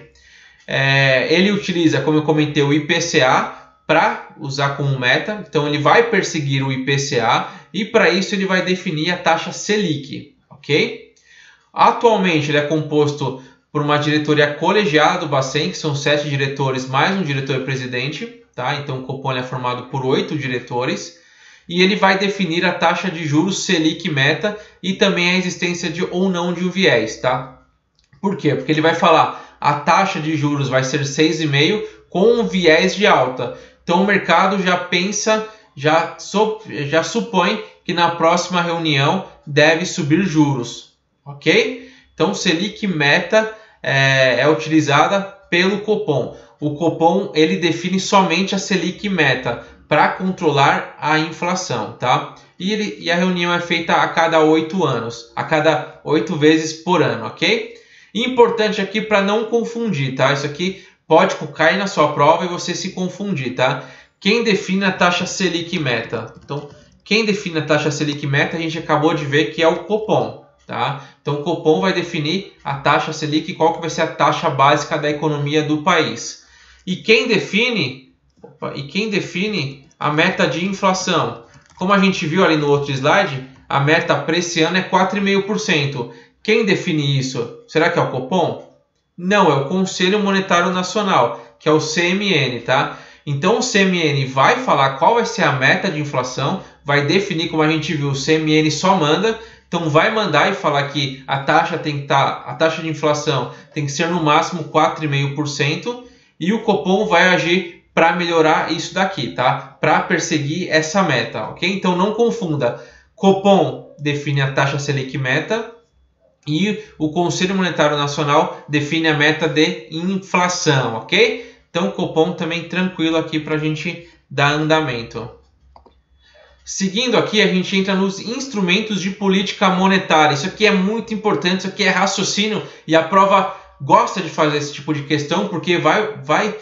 Ele utiliza, como eu comentei, o IPCA para usar como meta. Então, ele vai perseguir o IPCA e, para isso, ele vai definir a taxa Selic. Ok? Atualmente, ele é composto por uma diretoria colegiada do Bacen, que são 7 diretores mais um diretor-presidente. Tá? Então, o Copom é formado por 8 diretores. E ele vai definir a taxa de juros Selic meta e também a existência de ou não de um viés, tá? Por quê? Porque ele vai falar a taxa de juros vai ser 6,5 com um viés de alta. Então o mercado já pensa, já supõe que na próxima reunião deve subir juros, ok? Então Selic meta é utilizada pelo Copom. O Copom ele define somente a Selic meta para controlar a inflação, tá? E a reunião é feita a cada 8 anos, a cada 8 vezes por ano, ok? Importante aqui para não confundir, tá? Isso aqui pode cair na sua prova e você se confundir, tá? Quem define a taxa Selic meta? Então, quem define a taxa Selic meta, a gente acabou de ver que é o Copom, tá? Então, o Copom vai definir a taxa Selic, qual que vai ser a taxa básica da economia do país. E quem define a meta de inflação? Como a gente viu ali no outro slide, a meta para esse ano é 4,5%. Quem define isso? Será que é o Copom? Não, é o Conselho Monetário Nacional, que é o CMN, tá? Então o CMN vai falar qual vai ser a meta de inflação, vai definir, como a gente viu, o CMN só manda, então vai mandar e falar que a taxa de inflação tem que ser no máximo 4,5%, e o Copom vai agir para melhorar isso daqui, tá? Para perseguir essa meta, ok? Então não confunda. Copom define a taxa Selic meta e o Conselho Monetário Nacional define a meta de inflação, ok? Então Copom também tranquilo aqui para a gente dar andamento. Seguindo aqui, a gente entra nos instrumentos de política monetária. Isso aqui é muito importante, isso aqui é raciocínio e a prova gosta de fazer esse tipo de questão porque vai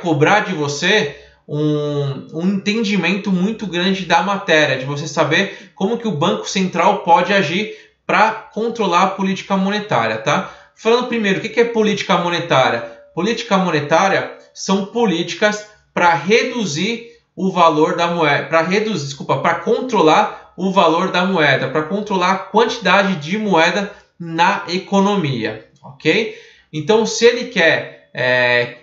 cobrar de você um entendimento muito grande da matéria, de você saber como que o Banco Central pode agir para controlar a política monetária, tá? Falando primeiro, o que é política monetária? Política monetária são políticas para reduzir o valor da moeda, para controlar o valor da moeda, para controlar a quantidade de moeda na economia, ok? Então, se ele quer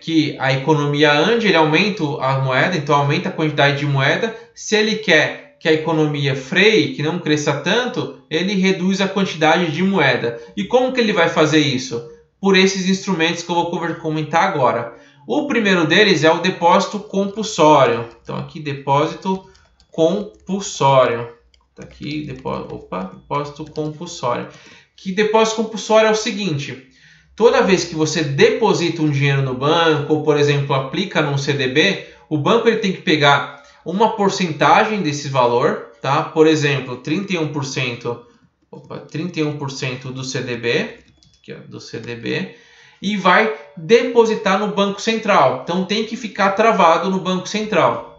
que a economia ande, ele aumenta a moeda, então aumenta a quantidade de moeda. Se ele quer que a economia freie, que não cresça tanto, ele reduz a quantidade de moeda. E como que ele vai fazer isso? Por esses instrumentos que eu vou comentar agora. O primeiro deles é o depósito compulsório. Então aqui depósito compulsório. Tá aqui depósito compulsório. Que depósito compulsório é o seguinte: toda vez que você deposita um dinheiro no banco, ou por exemplo aplica num CDB, o banco ele tem que pegar uma porcentagem desse valor, tá? Por exemplo, 31% do CDB, que é do CDB, e vai depositar no Banco Central. Então tem que ficar travado no Banco Central.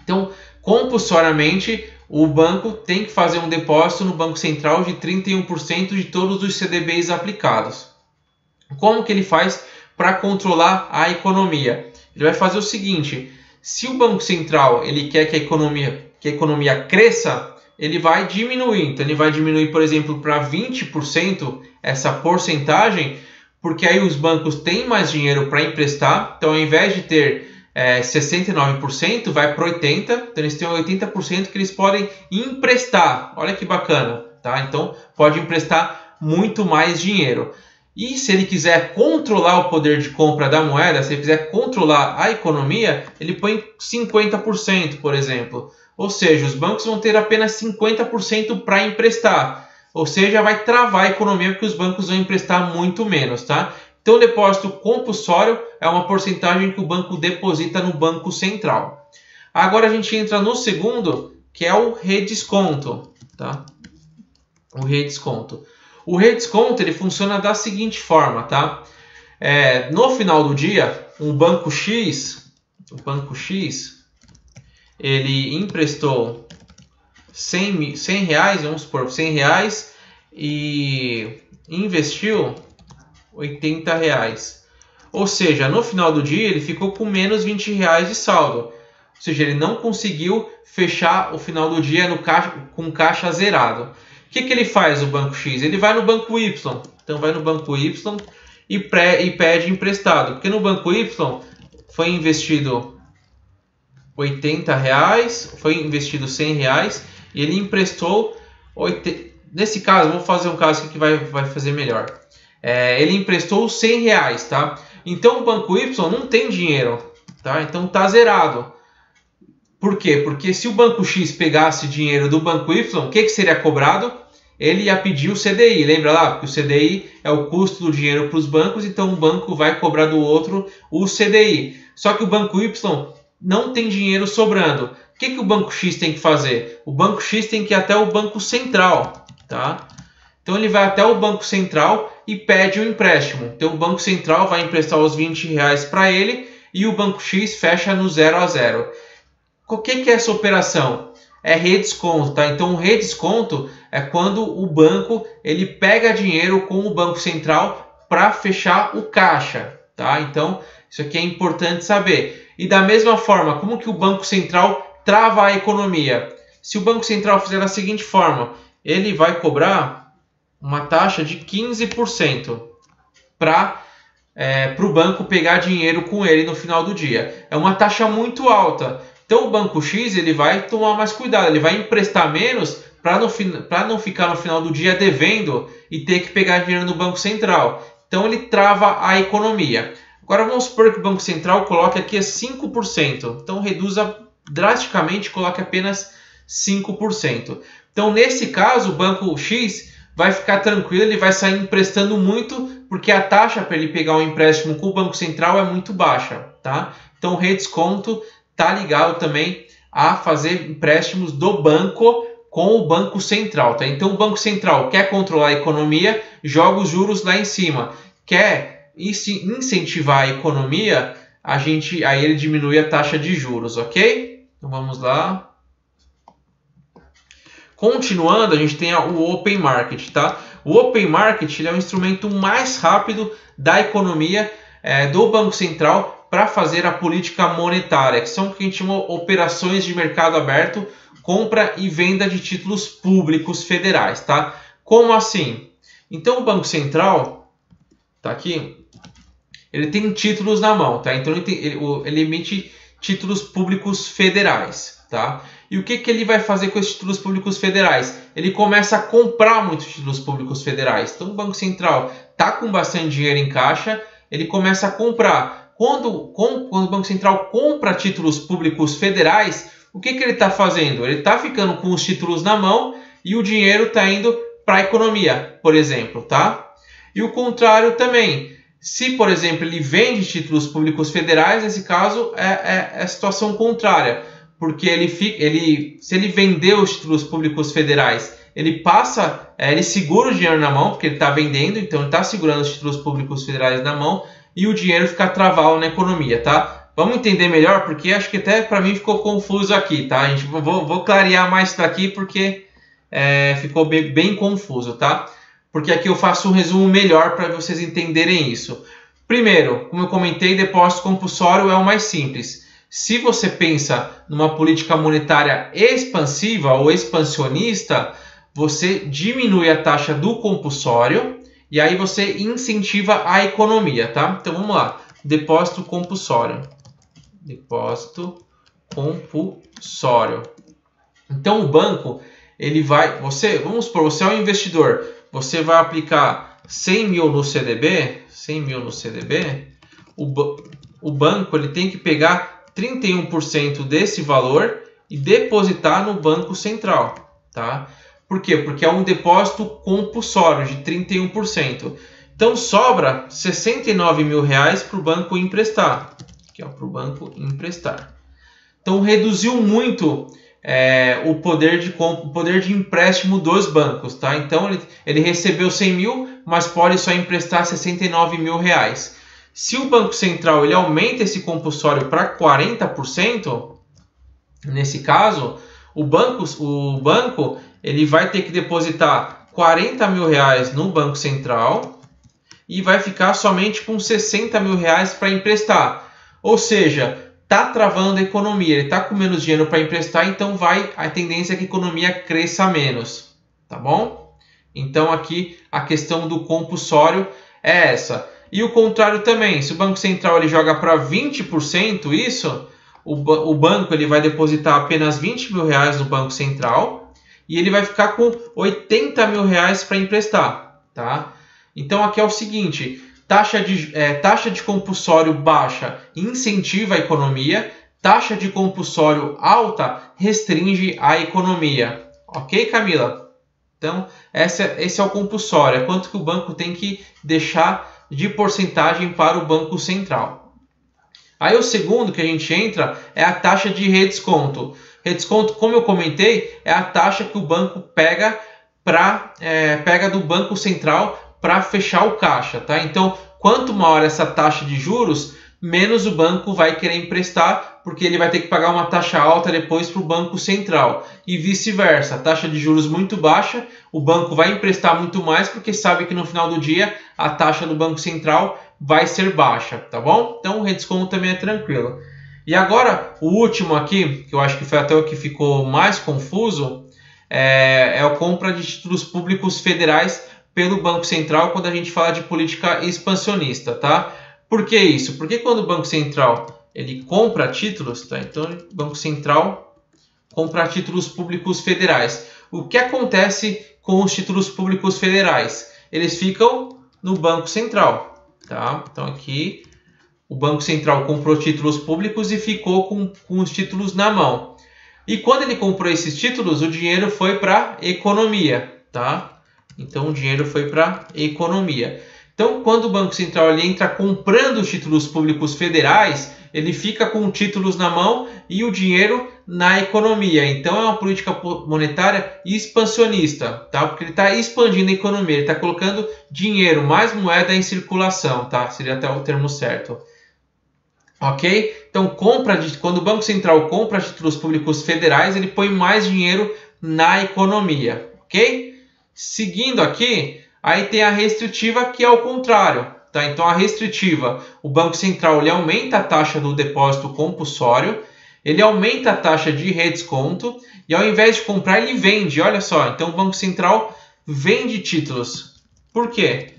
Então, compulsoriamente, o banco tem que fazer um depósito no Banco Central de 31% de todos os CDBs aplicados. Como que ele faz para controlar a economia? Ele vai fazer o seguinte: se o Banco Central ele quer que a economia cresça, ele vai diminuir. Então ele vai diminuir, por exemplo, para 20% essa porcentagem, porque aí os bancos têm mais dinheiro para emprestar. Então ao invés de ter 69%, vai para 80%. Então eles têm 80% que eles podem emprestar. Olha que bacana, tá? Então pode emprestar muito mais dinheiro. E se ele quiser controlar o poder de compra da moeda, se ele quiser controlar a economia, ele põe 50%, por exemplo. Ou seja, os bancos vão ter apenas 50% para emprestar. Ou seja, vai travar a economia porque os bancos vão emprestar muito menos, tá? Então, o depósito compulsório é uma porcentagem que o banco deposita no Banco Central. Agora a gente entra no segundo, que é o redesconto, tá? O redesconto. O redesconto ele funciona da seguinte forma, tá? No final do dia, o banco X, ele emprestou 100 reais, vamos supor, 100 reais, e investiu 80 reais. Ou seja, no final do dia ele ficou com menos 20 reais de saldo. Ou seja, ele não conseguiu fechar o final do dia com caixa zerado. O que ele faz, o banco X? Ele vai no banco Y. Então vai no banco Y e pede emprestado. Porque no banco Y foi investido 80 reais, foi investido 100 reais e ele emprestou 80. Nesse caso, vou fazer um caso aqui que vai fazer melhor. Ele emprestou 100 reais, tá? Então o banco Y não tem dinheiro tá? Então tá zerado. Por quê? Porque se o banco X pegasse dinheiro do banco Y, o que seria cobrado? Ele ia pedir o CDI, lembra lá? Porque o CDI é o custo do dinheiro para os bancos, então o banco vai cobrar do outro o CDI. Só que o banco Y não tem dinheiro sobrando. O que o banco X tem que fazer? O banco X tem que ir até o Banco Central, tá? Então ele vai até o Banco Central e pede um empréstimo. Então o Banco Central vai emprestar os R$20 para ele e o banco X fecha no 0 a 0. O que é essa operação? É redesconto, tá? Então o redesconto é quando o banco ele pega dinheiro com o Banco Central para fechar o caixa, tá? Então isso aqui é importante saber. E da mesma forma, como que o Banco Central trava a economia? Se o Banco Central fizer da seguinte forma, ele vai cobrar uma taxa de 15% para o banco pegar dinheiro com ele no final do dia. É uma taxa muito alta. Então o banco X ele vai tomar mais cuidado, ele vai emprestar menos para não ficar no final do dia devendo e ter que pegar dinheiro no Banco Central. Então ele trava a economia. Agora vamos supor que o Banco Central coloque aqui 5%. Então reduza drasticamente, coloque apenas 5%. Então nesse caso o banco X vai ficar tranquilo, ele vai sair emprestando muito porque a taxa para ele pegar um empréstimo com o Banco Central é muito baixa, tá? Então o redesconto está ligado também a fazer empréstimos do banco com o Banco Central, tá? Então o Banco Central quer controlar a economia, joga os juros lá em cima. Quer incentivar a economia, aí ele diminui a taxa de juros, ok? Então vamos lá. Continuando, a gente tem o Open Market, tá? O Open Market ele é um instrumento mais rápido da economia do Banco Central para fazer a política monetária, que são o que a gente chama operações de mercado aberto, compra e venda de títulos públicos federais, tá? Como assim? Então o Banco Central, tá aqui, ele tem títulos na mão, tá? Então ele emite títulos públicos federais, tá? E o que ele vai fazer com esses títulos públicos federais? Ele começa a comprar muitos títulos públicos federais. Então o Banco Central tá com bastante dinheiro em caixa, ele começa a comprar. Quando o Banco Central compra títulos públicos federais, o que ele está fazendo? Ele está ficando com os títulos na mão e o dinheiro está indo para a economia, por exemplo, tá? E o contrário também. Se, por exemplo, ele vende títulos públicos federais, nesse caso é a situação contrária, porque se ele vender os títulos públicos federais, ele segura o dinheiro na mão, porque ele está vendendo, então ele está segurando os títulos públicos federais na mão, e o dinheiro fica travado na economia, tá? Vamos entender melhor, porque acho que até para mim ficou confuso aqui, tá? Vou clarear mais isso daqui, porque ficou bem confuso, tá? Porque aqui eu faço um resumo melhor para vocês entenderem isso. Primeiro, como eu comentei, depósito compulsório é o mais simples. Se você pensa numa política monetária expansiva ou expansionista, você diminui a taxa do compulsório e aí você incentiva a economia, tá? Então vamos lá. Depósito compulsório. Depósito compulsório. Então o banco, vamos supor, você é um investidor, você vai aplicar 100 mil no CDB, o banco ele tem que pegar 31% desse valor e depositar no Banco Central, tá? Por quê? Porque é um depósito compulsório de 31%. Então sobra 69 mil reais para o banco emprestar. Aqui, para o banco emprestar. Então reduziu muito o poder de empréstimo dos bancos, tá? Então ele recebeu 100 mil, mas pode só emprestar 69 mil reais. Se o Banco Central ele aumenta esse compulsório para 40%, nesse caso, o banco ele vai ter que depositar 40 mil reais no Banco Central e vai ficar somente com 60 mil reais para emprestar. Ou seja, está travando a economia, ele está com menos dinheiro para emprestar, então a tendência é que a economia cresça menos, tá bom? Então aqui a questão do compulsório é essa. E o contrário também, se o Banco Central ele joga para 20% isso, o banco ele vai depositar apenas 20 mil reais no Banco Central e ele vai ficar com 80 mil reais para emprestar, tá? Então aqui é o seguinte, Taxa de compulsório baixa incentiva a economia, taxa de compulsório alta restringe a economia. Ok, Camila? Então, esse é o compulsório, é quanto que o banco tem que deixar de porcentagem para o Banco Central. Aí o segundo que a gente entra é a taxa de redesconto. Redesconto, como eu comentei, é a taxa que o banco pega do Banco Central para fechar o caixa, tá? Então, quanto maior essa taxa de juros, menos o banco vai querer emprestar, porque ele vai ter que pagar uma taxa alta depois para o Banco Central. E vice-versa, taxa de juros muito baixa, o banco vai emprestar muito mais, porque sabe que no final do dia a taxa do Banco Central vai ser baixa, tá bom? Então o redesconto também é tranquilo. E agora, o último aqui, que eu acho que foi até o que ficou mais confuso, é a compra de títulos públicos federais pelo Banco Central quando a gente fala de política expansionista, tá? Por que isso? Porque quando o Banco Central ele compra títulos, tá? Então o Banco Central compra títulos públicos federais. O que acontece com os títulos públicos federais? Eles ficam no Banco Central, tá? Então aqui o Banco Central comprou títulos públicos e ficou com os títulos na mão. E quando ele comprou esses títulos, o dinheiro foi para a economia, tá? Então o dinheiro foi para a economia. Então, quando o Banco Central ele entra comprando os títulos públicos federais, ele fica com títulos na mão e o dinheiro na economia. Então, é uma política monetária expansionista, tá? Porque ele está expandindo a economia, ele está colocando dinheiro, mais moeda em circulação, tá? Seria até o termo certo. Ok? Então, quando o Banco Central compra títulos públicos federais, ele põe mais dinheiro na economia, ok? Seguindo aqui, aí tem a restritiva, que é o contrário, tá? Então, a restritiva, o Banco Central ele aumenta a taxa do depósito compulsório, ele aumenta a taxa de redesconto e ao invés de comprar, ele vende, olha só. Então, o Banco Central vende títulos. Por quê?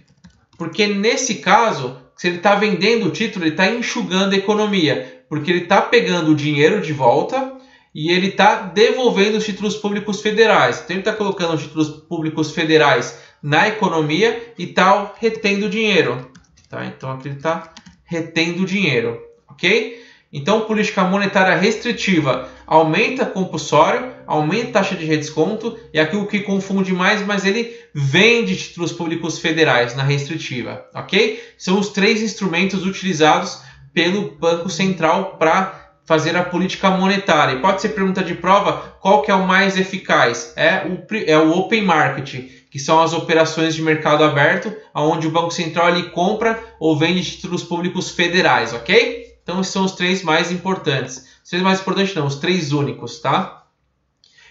Porque nesse caso, se ele está vendendo o título, ele está enxugando a economia, porque ele está pegando o dinheiro de volta e ele está devolvendo os títulos públicos federais. Então, ele está colocando os títulos públicos federais na economia e está retendo dinheiro. Tá? Então, aqui ele está retendo dinheiro. Ok? Então, política monetária restritiva aumenta compulsório, aumenta a taxa de redesconto e aqui o que confunde mais, mas ele vende títulos públicos federais na restritiva. Ok? São os três instrumentos utilizados pelo Banco Central para fazer a política monetária. E pode ser pergunta de prova, qual que é o mais eficaz? É o open market, que são as operações de mercado aberto, onde o Banco Central ele compra ou vende títulos públicos federais, ok? Então, esses são os três mais importantes. Os três mais importantes não, os três únicos, tá?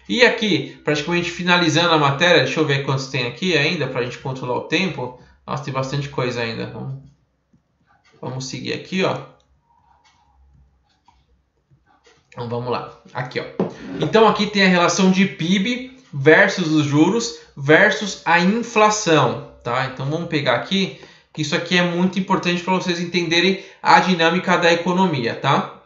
E aqui, praticamente finalizando a matéria, deixa eu ver quantos tem aqui ainda, para a gente controlar o tempo. Nossa, tem bastante coisa ainda. Vamos seguir aqui, ó. Então, vamos lá. Aqui, ó. Então, aqui tem a relação de PIB versus os juros versus a inflação, tá? Então, vamos pegar aqui, que isso aqui é muito importante para vocês entenderem a dinâmica da economia, tá?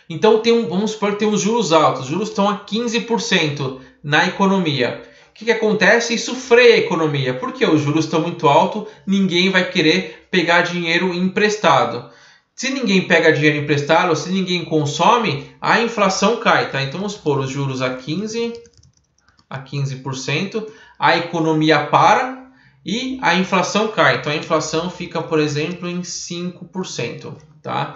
Então, vamos supor que tem os juros altos. Os juros estão a 15% na economia. O que acontece? Isso freia a economia. Porque os juros estão muito altos, ninguém vai querer pegar dinheiro emprestado. Se ninguém pega dinheiro emprestado, ou se ninguém consome, a inflação cai, tá? Então, vamos pôr os juros a 15%, a economia para e a inflação cai. Então, a inflação fica, por exemplo, em 5%, tá?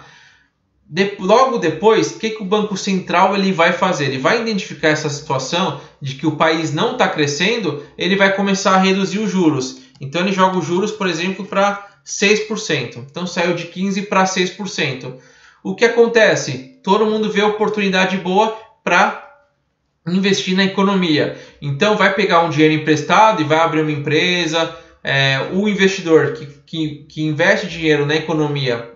Logo depois, o que o Banco Central ele vai fazer? Ele vai identificar essa situação de que o país não está crescendo, ele vai começar a reduzir os juros. Então, ele joga os juros, por exemplo, para 6%. Então, saiu de 15% para 6%. O que acontece? Todo mundo vê oportunidade boa para investir na economia. Então, vai pegar um dinheiro emprestado e vai abrir uma empresa. O investidor que investe dinheiro na economia,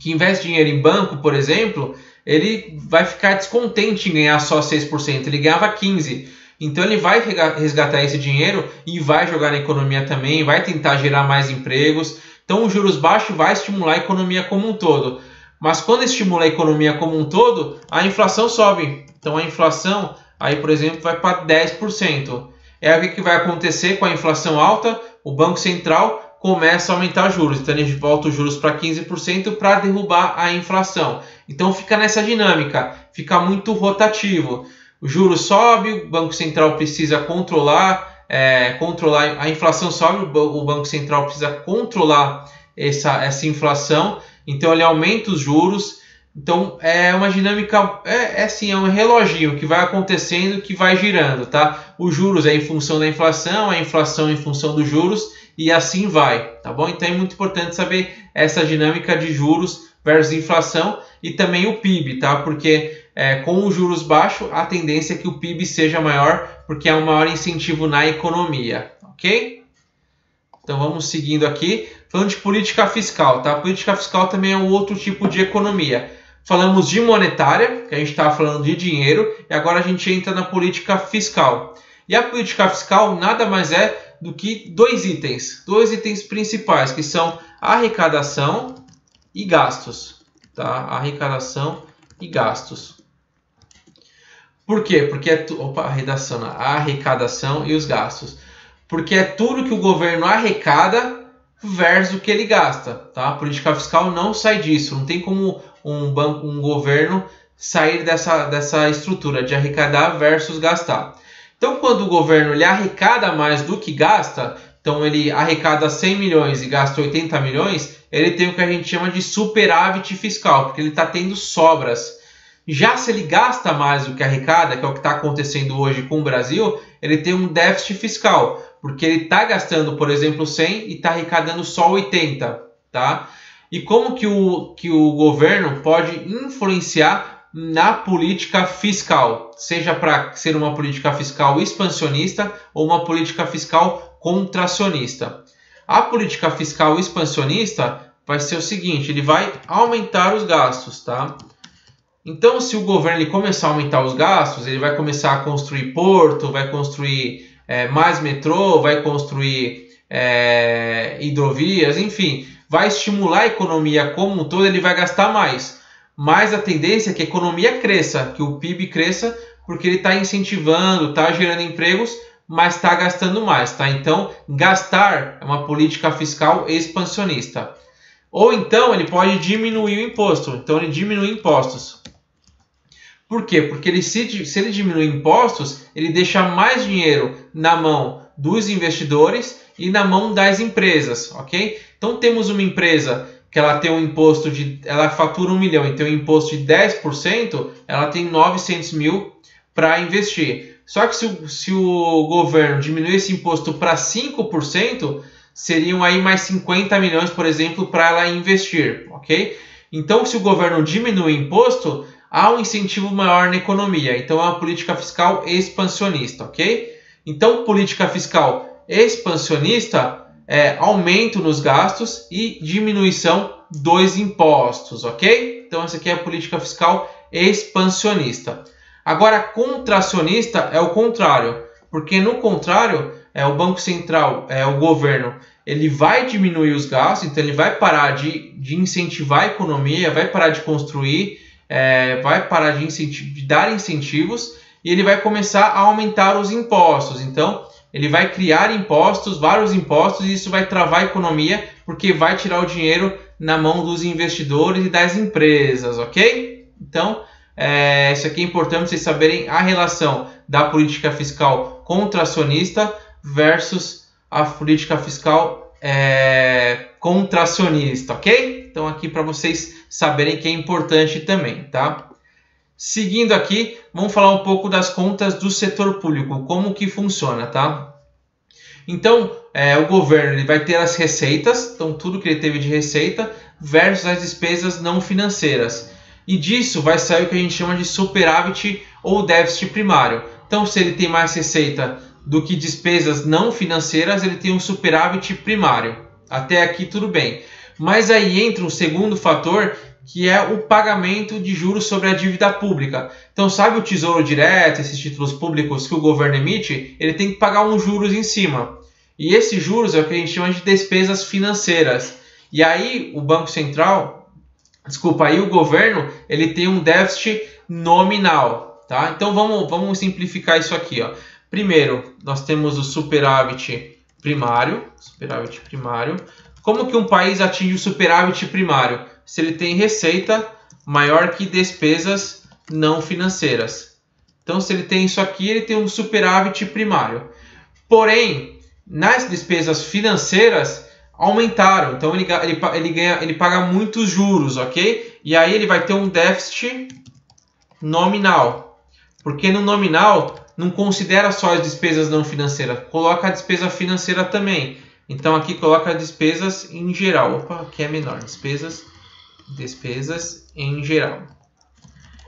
que investe dinheiro em banco, por exemplo, ele vai ficar descontente em ganhar só 6%. Ele ganhava 15%. Então, ele vai resgatar esse dinheiro e vai jogar na economia também, vai tentar gerar mais empregos. Então, os juros baixos vai estimular a economia como um todo. Mas quando estimula a economia como um todo, a inflação sobe. Então, a inflação, aí, por exemplo, vai para 10%. O que vai acontecer com a inflação alta? O Banco Central começa a aumentar juros. Então ele volta os juros para 15% para derrubar a inflação. Então fica nessa dinâmica, fica muito rotativo. O juros sobe, o Banco Central precisa controlar a inflação sobe, o Banco Central precisa controlar essa inflação. Então ele aumenta os juros. Então é uma dinâmica, assim, é um reloginho que vai acontecendo, que vai girando, tá? Os juros é em função da inflação, a inflação é em função dos juros e assim vai, tá bom? Então é muito importante saber essa dinâmica de juros versus inflação e também o PIB, tá? Porque com os juros baixos a tendência é que o PIB seja maior, porque é um maior incentivo na economia, ok? Então vamos seguindo aqui, falando de política fiscal, tá? Política fiscal também é um outro tipo de economia. Falamos de monetária, que a gente estava falando de dinheiro, e agora a gente entra na política fiscal. E a política fiscal nada mais é do que dois itens principais, que são arrecadação e gastos, tá? Arrecadação e gastos. Por quê? Porque arrecadação e os gastos. Porque é tudo que o governo arrecada versus o que ele gasta, tá? A política fiscal não sai disso, não tem como um governo sair dessa estrutura de arrecadar versus gastar. Então, quando o governo ele arrecada mais do que gasta, então ele arrecada 100 milhões e gasta 80 milhões, ele tem o que a gente chama de superávit fiscal, porque ele está tendo sobras. Já se ele gasta mais do que arrecada, que é o que está acontecendo hoje com o Brasil, ele tem um déficit fiscal, porque ele está gastando, por exemplo, 100 e está arrecadando só 80, tá? E como que o governo pode influenciar na política fiscal, seja para ser uma política fiscal expansionista ou uma política fiscal contracionista? A política fiscal expansionista vai ser o seguinte, ele vai aumentar os gastos, tá? Então, se o governo ele começar a aumentar os gastos, ele vai começar a construir porto, vai construir mais metrô, vai construir hidrovias, enfim, vai estimular a economia como um todo, ele vai gastar mais. Mas a tendência é que a economia cresça, que o PIB cresça, porque ele está incentivando, está gerando empregos, mas está gastando mais, tá? Então, gastar é uma política fiscal expansionista. Ou então, ele pode diminuir o imposto. Então, ele diminui impostos. Por quê? Porque se ele diminuir impostos, ele deixa mais dinheiro na mão dos investidores e na mão das empresas, ok? Então, temos uma empresa que ela tem um imposto ela fatura 1 milhão e tem um imposto de 10%, ela tem 900 mil para investir. Só que se o governo diminuir esse imposto para 5%, seriam aí mais 50 milhões, por exemplo, para ela investir, ok? Então, se o governo diminui o imposto, há um incentivo maior na economia. Então, é uma política fiscal expansionista, ok? Então, política fiscal expansionista é aumento nos gastos e diminuição dos impostos, ok? Então, essa aqui é a política fiscal expansionista. Agora, contracionista é o contrário, porque no contrário, o Banco Central, o governo, ele vai diminuir os gastos, então ele vai parar de incentivar a economia, vai parar de construir, vai parar de dar incentivos e ele vai começar a aumentar os impostos. Então, ele vai criar impostos, vários impostos, e isso vai travar a economia, porque vai tirar o dinheiro na mão dos investidores e das empresas, ok? Então, isso aqui é importante vocês saberem a relação da política fiscal contracionista versus a política fiscal contracionista, ok? Então, aqui para vocês saberem que é importante também, tá? Seguindo aqui, vamos falar um pouco das contas do setor público, como que funciona, tá? Então, o governo ele vai ter as receitas, então tudo que ele teve de receita, versus as despesas não financeiras. E disso vai sair o que a gente chama de superávit ou déficit primário. Então, se ele tem mais receita do que despesas não financeiras, ele tem um superávit primário. Até aqui tudo bem. Mas aí entra um segundo fator, que é o pagamento de juros sobre a dívida pública. Então, sabe o Tesouro Direto, esses títulos públicos que o governo emite? Ele tem que pagar uns juros em cima. E esses juros é o que a gente chama de despesas financeiras. E aí o Banco Central, aí o governo, ele tem um déficit nominal, tá? Então, vamos simplificar isso aqui, ó. Primeiro, nós temos o superávit primário. Superávit primário. Como que um país atinge o superávit primário? Se ele tem receita maior que despesas não financeiras. Então, se ele tem isso aqui, ele tem um superávit primário. Porém, nas despesas financeiras aumentaram. Então, ele paga muitos juros, ok? E aí ele vai ter um déficit nominal. Porque no nominal não considera só as despesas não financeiras, coloca a despesa financeira também. Então aqui coloca despesas em geral. Opa, aqui é menor. Despesas em geral.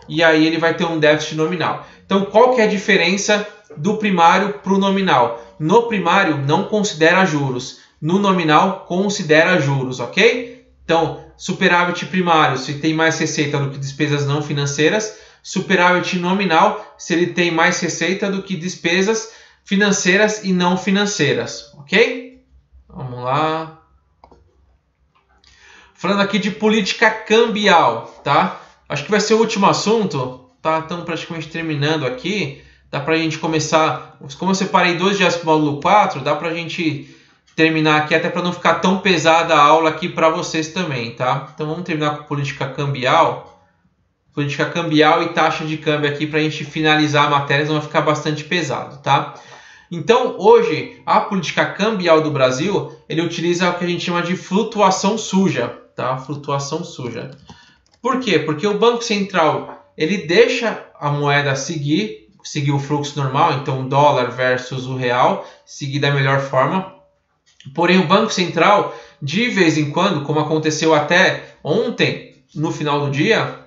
E aí ele vai ter um déficit nominal. Então qual que é a diferença do primário para o nominal? No primário não considera juros. No nominal considera juros, ok? Então superávit primário se tem mais receita do que despesas não financeiras. Superávit nominal se ele tem mais receita do que despesas financeiras e não financeiras, ok? Vamos lá. Falando aqui de política cambial, tá? Acho que vai ser o último assunto, tá? Estamos praticamente terminando aqui. Dá pra gente começar, como eu separei 2 dias para o módulo 4, dá pra gente terminar aqui até para não ficar tão pesada a aula aqui para vocês também, tá? Então vamos terminar com política cambial. Política cambial e taxa de câmbio aqui para a gente finalizar a matéria, senão vai ficar bastante pesado, tá? Então, hoje, a política cambial do Brasil, ele utiliza o que a gente chama de flutuação suja, tá? Flutuação suja. Por quê? Porque o Banco Central, ele deixa a moeda seguir o fluxo normal, então o dólar versus o real, seguir da melhor forma. Porém, o Banco Central, de vez em quando, como aconteceu até ontem, no final do dia,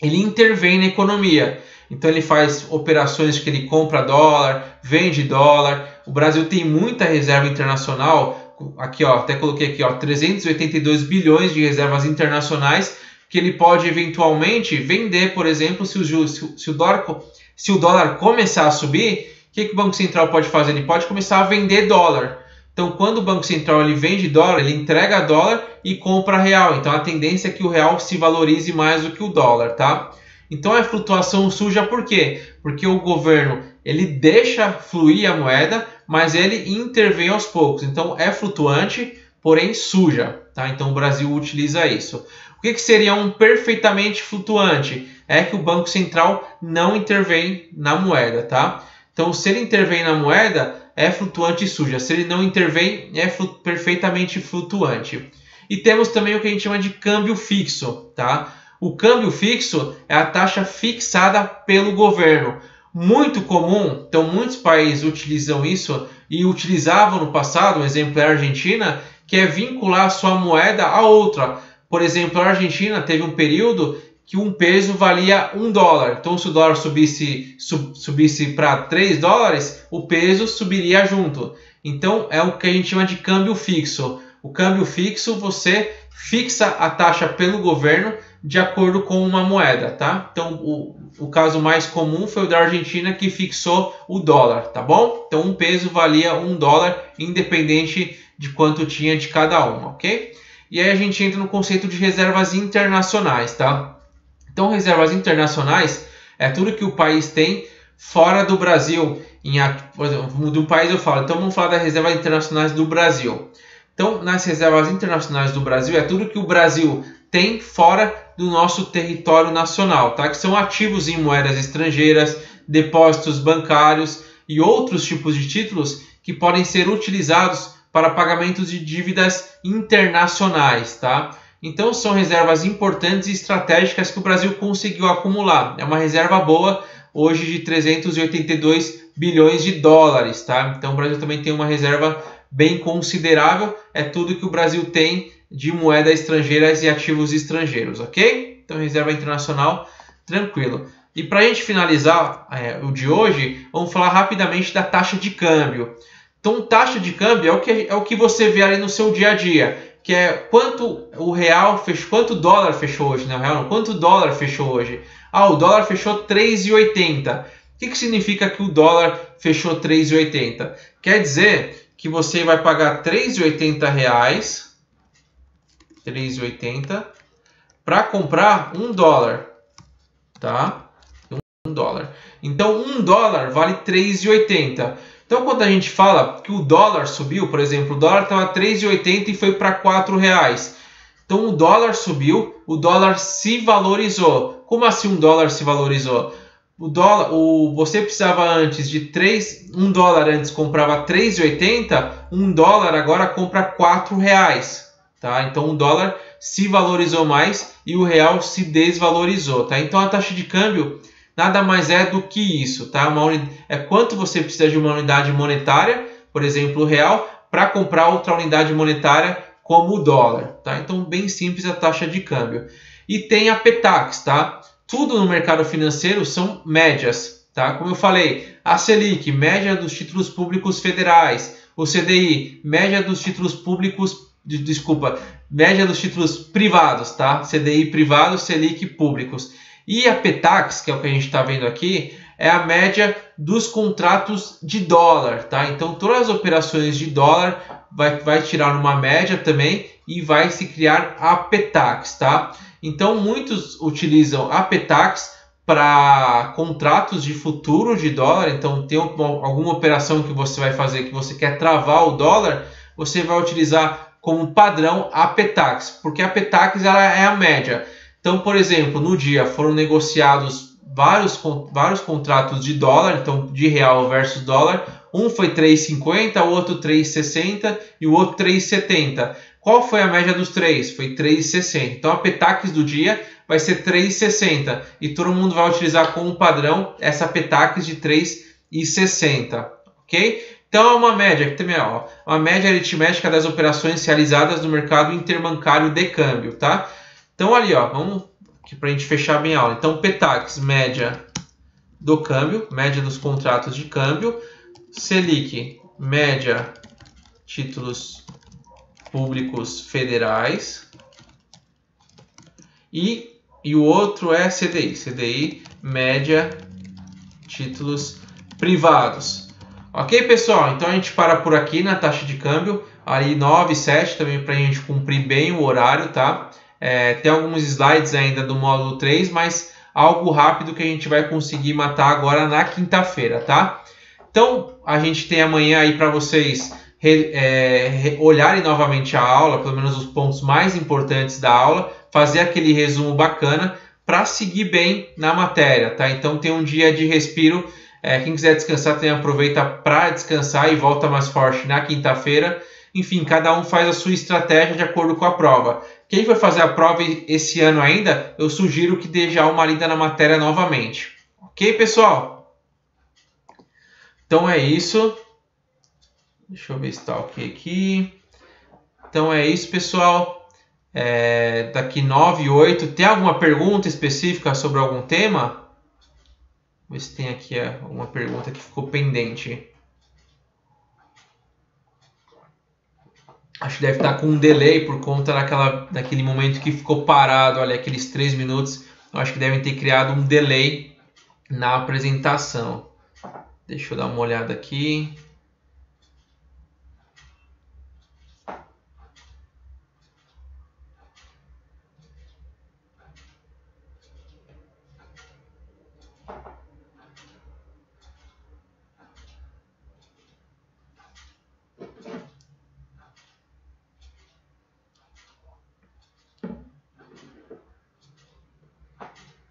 ele intervém na economia. Então ele faz operações que ele compra dólar, vende dólar. O Brasil tem muita reserva internacional. Aqui, ó, até coloquei aqui, ó, 382 bilhões de reservas internacionais que ele pode eventualmente vender, por exemplo, se o dólar começar a subir, o que o Banco Central pode fazer? Ele pode começar a vender dólar. Então, quando o Banco Central ele vende dólar, ele entrega dólar e compra real. Então, a tendência é que o real se valorize mais do que o dólar, tá? Então, é flutuação suja por quê? Porque o governo ele deixa fluir a moeda, mas ele intervém aos poucos. Então, é flutuante, porém suja, tá? Então, o Brasil utiliza isso. O que seria um perfeitamente flutuante? É que o Banco Central não intervém na moeda, tá? Então, se ele intervém na moeda, é flutuante e suja. Se ele não intervém, é perfeitamente flutuante. E temos também o que a gente chama de câmbio fixo, tá? O câmbio fixo é a taxa fixada pelo governo. Muito comum, então muitos países utilizam isso e utilizavam no passado, um exemplo é a Argentina, que é vincular a sua moeda a outra. Por exemplo, a Argentina teve um período que um peso valia $1. Então, se o dólar subisse para 3 dólares, o peso subiria junto. Então, é o que a gente chama de câmbio fixo. O câmbio fixo, você fixa a taxa pelo governo de acordo com uma moeda, tá? Então, o caso mais comum foi o da Argentina, que fixou o dólar, tá bom? Então, um peso valia $1, independente de quanto tinha de cada uma, ok? E aí a gente entra no conceito de reservas internacionais, tá? Então, reservas internacionais é tudo que o país tem fora do Brasil. Por exemplo, do país eu falo, então vamos falar das reservas internacionais do Brasil. Então, nas reservas internacionais do Brasil, é tudo que o Brasil tem fora do nosso território nacional, tá? Que são ativos em moedas estrangeiras, depósitos bancários e outros tipos de títulos que podem ser utilizados para pagamentos de dívidas internacionais, tá? Então, são reservas importantes e estratégicas que o Brasil conseguiu acumular. É uma reserva boa, hoje de 382 bilhões de dólares, tá? Então, o Brasil também tem uma reserva bem considerável. É tudo que o Brasil tem de moedas estrangeiras e ativos estrangeiros, ok? Então, reserva internacional, tranquilo. E para a gente finalizar o de hoje, vamos falar rapidamente da taxa de câmbio. Então, taxa de câmbio é o que você vê ali no seu dia a dia, que é quanto o real fechou, quanto o dólar fechou hoje, não, real não, quanto o dólar fechou hoje. Ah, o dólar fechou 3,80. O que significa que o dólar fechou 3,80? Quer dizer que você vai pagar R$3,80, 3,80, para comprar $1, tá? $1. Então, $1 vale 3,80. Então, quando a gente fala que o dólar subiu, por exemplo, o dólar estava 3,80 e foi para R$4. Então, o dólar subiu, o dólar se valorizou. Como assim um dólar se valorizou? Você precisava antes de 1 dólar antes comprava 3,80, 1 dólar agora compra R$4. Tá? Então, o dólar se valorizou mais e o real se desvalorizou. Tá? Então, a taxa de câmbio nada mais é do que isso, tá? É quanto você precisa de uma unidade monetária, por exemplo, o real, para comprar outra unidade monetária como o dólar, tá? Então, bem simples a taxa de câmbio. E tem a Petax, tá? Tudo no mercado financeiro são médias, tá? Como eu falei, a Selic, média dos títulos públicos federais, o CDI, média dos títulos públicos, média dos títulos privados, tá? CDI privado, Selic públicos. E a Petax, que é o que a gente está vendo aqui, é a média dos contratos de dólar, tá? Então, todas as operações de dólar vai tirar uma média também e vai se criar a Petax, tá? Então, muitos utilizam a Petax para contratos de futuro de dólar. Então, tem alguma operação que você vai fazer que você quer travar o dólar, você vai utilizar como padrão a Petax, porque a Petax ela é a média. Então, por exemplo, no dia foram negociados vários contratos de dólar, então de real versus dólar. Um foi 3,50, o outro 3,60 e o outro 3,70. Qual foi a média dos três? Foi 3,60. Então, a Petax do dia vai ser 3,60 e todo mundo vai utilizar como padrão essa Petax de 3,60, ok? Então, é uma média, aqui também, ó, uma média aritmética das operações realizadas no mercado interbancário de câmbio, tá? Então, ali, ó, vamos aqui para a gente fechar bem a aula. Então, Petax, média do câmbio, média dos contratos de câmbio. Selic, média títulos públicos federais. E o outro é CDI. CDI, média títulos privados. Ok, pessoal? Então, a gente para por aqui na taxa de câmbio. Ali 9,7 também para a gente cumprir bem o horário, tá? Tem alguns slides ainda do módulo 3, mas algo rápido que a gente vai conseguir matar agora na quinta-feira, tá? Então, a gente tem amanhã aí para vocês olharem novamente a aula, pelo menos os pontos mais importantes da aula, fazer aquele resumo bacana para seguir bem na matéria, tá? Então, tem um dia de respiro. Quem quiser descansar, também aproveita para descansar e volta mais forte na quinta-feira. Enfim, cada um faz a sua estratégia de acordo com a prova. Quem vai fazer a prova esse ano ainda, eu sugiro que dê já uma lida na matéria novamente. Ok, pessoal? Então é isso. Deixa eu ver se está ok aqui. Então é isso, pessoal. Daqui 9 e 8. Tem alguma pergunta específica sobre algum tema? Vou ver se tem aqui uma pergunta que ficou pendente. Acho que deve estar com um delay por conta daquele momento que ficou parado, olha, aqueles 3 minutos. Eu acho que devem ter criado um delay na apresentação. Deixa eu dar uma olhada aqui.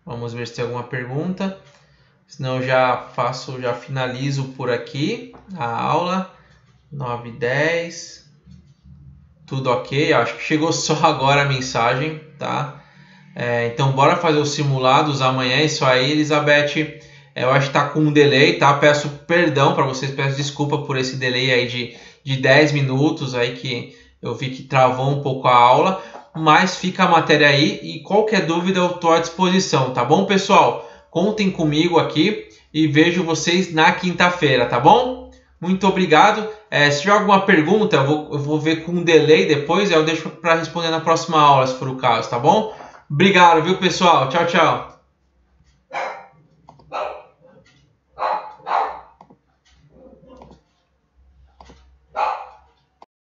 Vamos ver se tem alguma pergunta. Senão eu já finalizo por aqui a aula. 9h10. Tudo ok. Acho que chegou só agora a mensagem, tá? Então bora fazer os simulados amanhã. Isso aí, Elizabeth. Eu acho que tá com um delay, tá? Peço perdão para vocês, peço desculpa por esse delay aí de 10 minutos aí que eu vi que travou um pouco a aula. Mas fica a matéria aí e qualquer dúvida eu estou à disposição, tá bom, pessoal? Contem comigo aqui e vejo vocês na quinta-feira, tá bom? Muito obrigado. Se tiver alguma pergunta, eu vou ver com um delay depois, eu deixo para responder na próxima aula, se for o caso, tá bom? Obrigado, viu, pessoal? Tchau, tchau.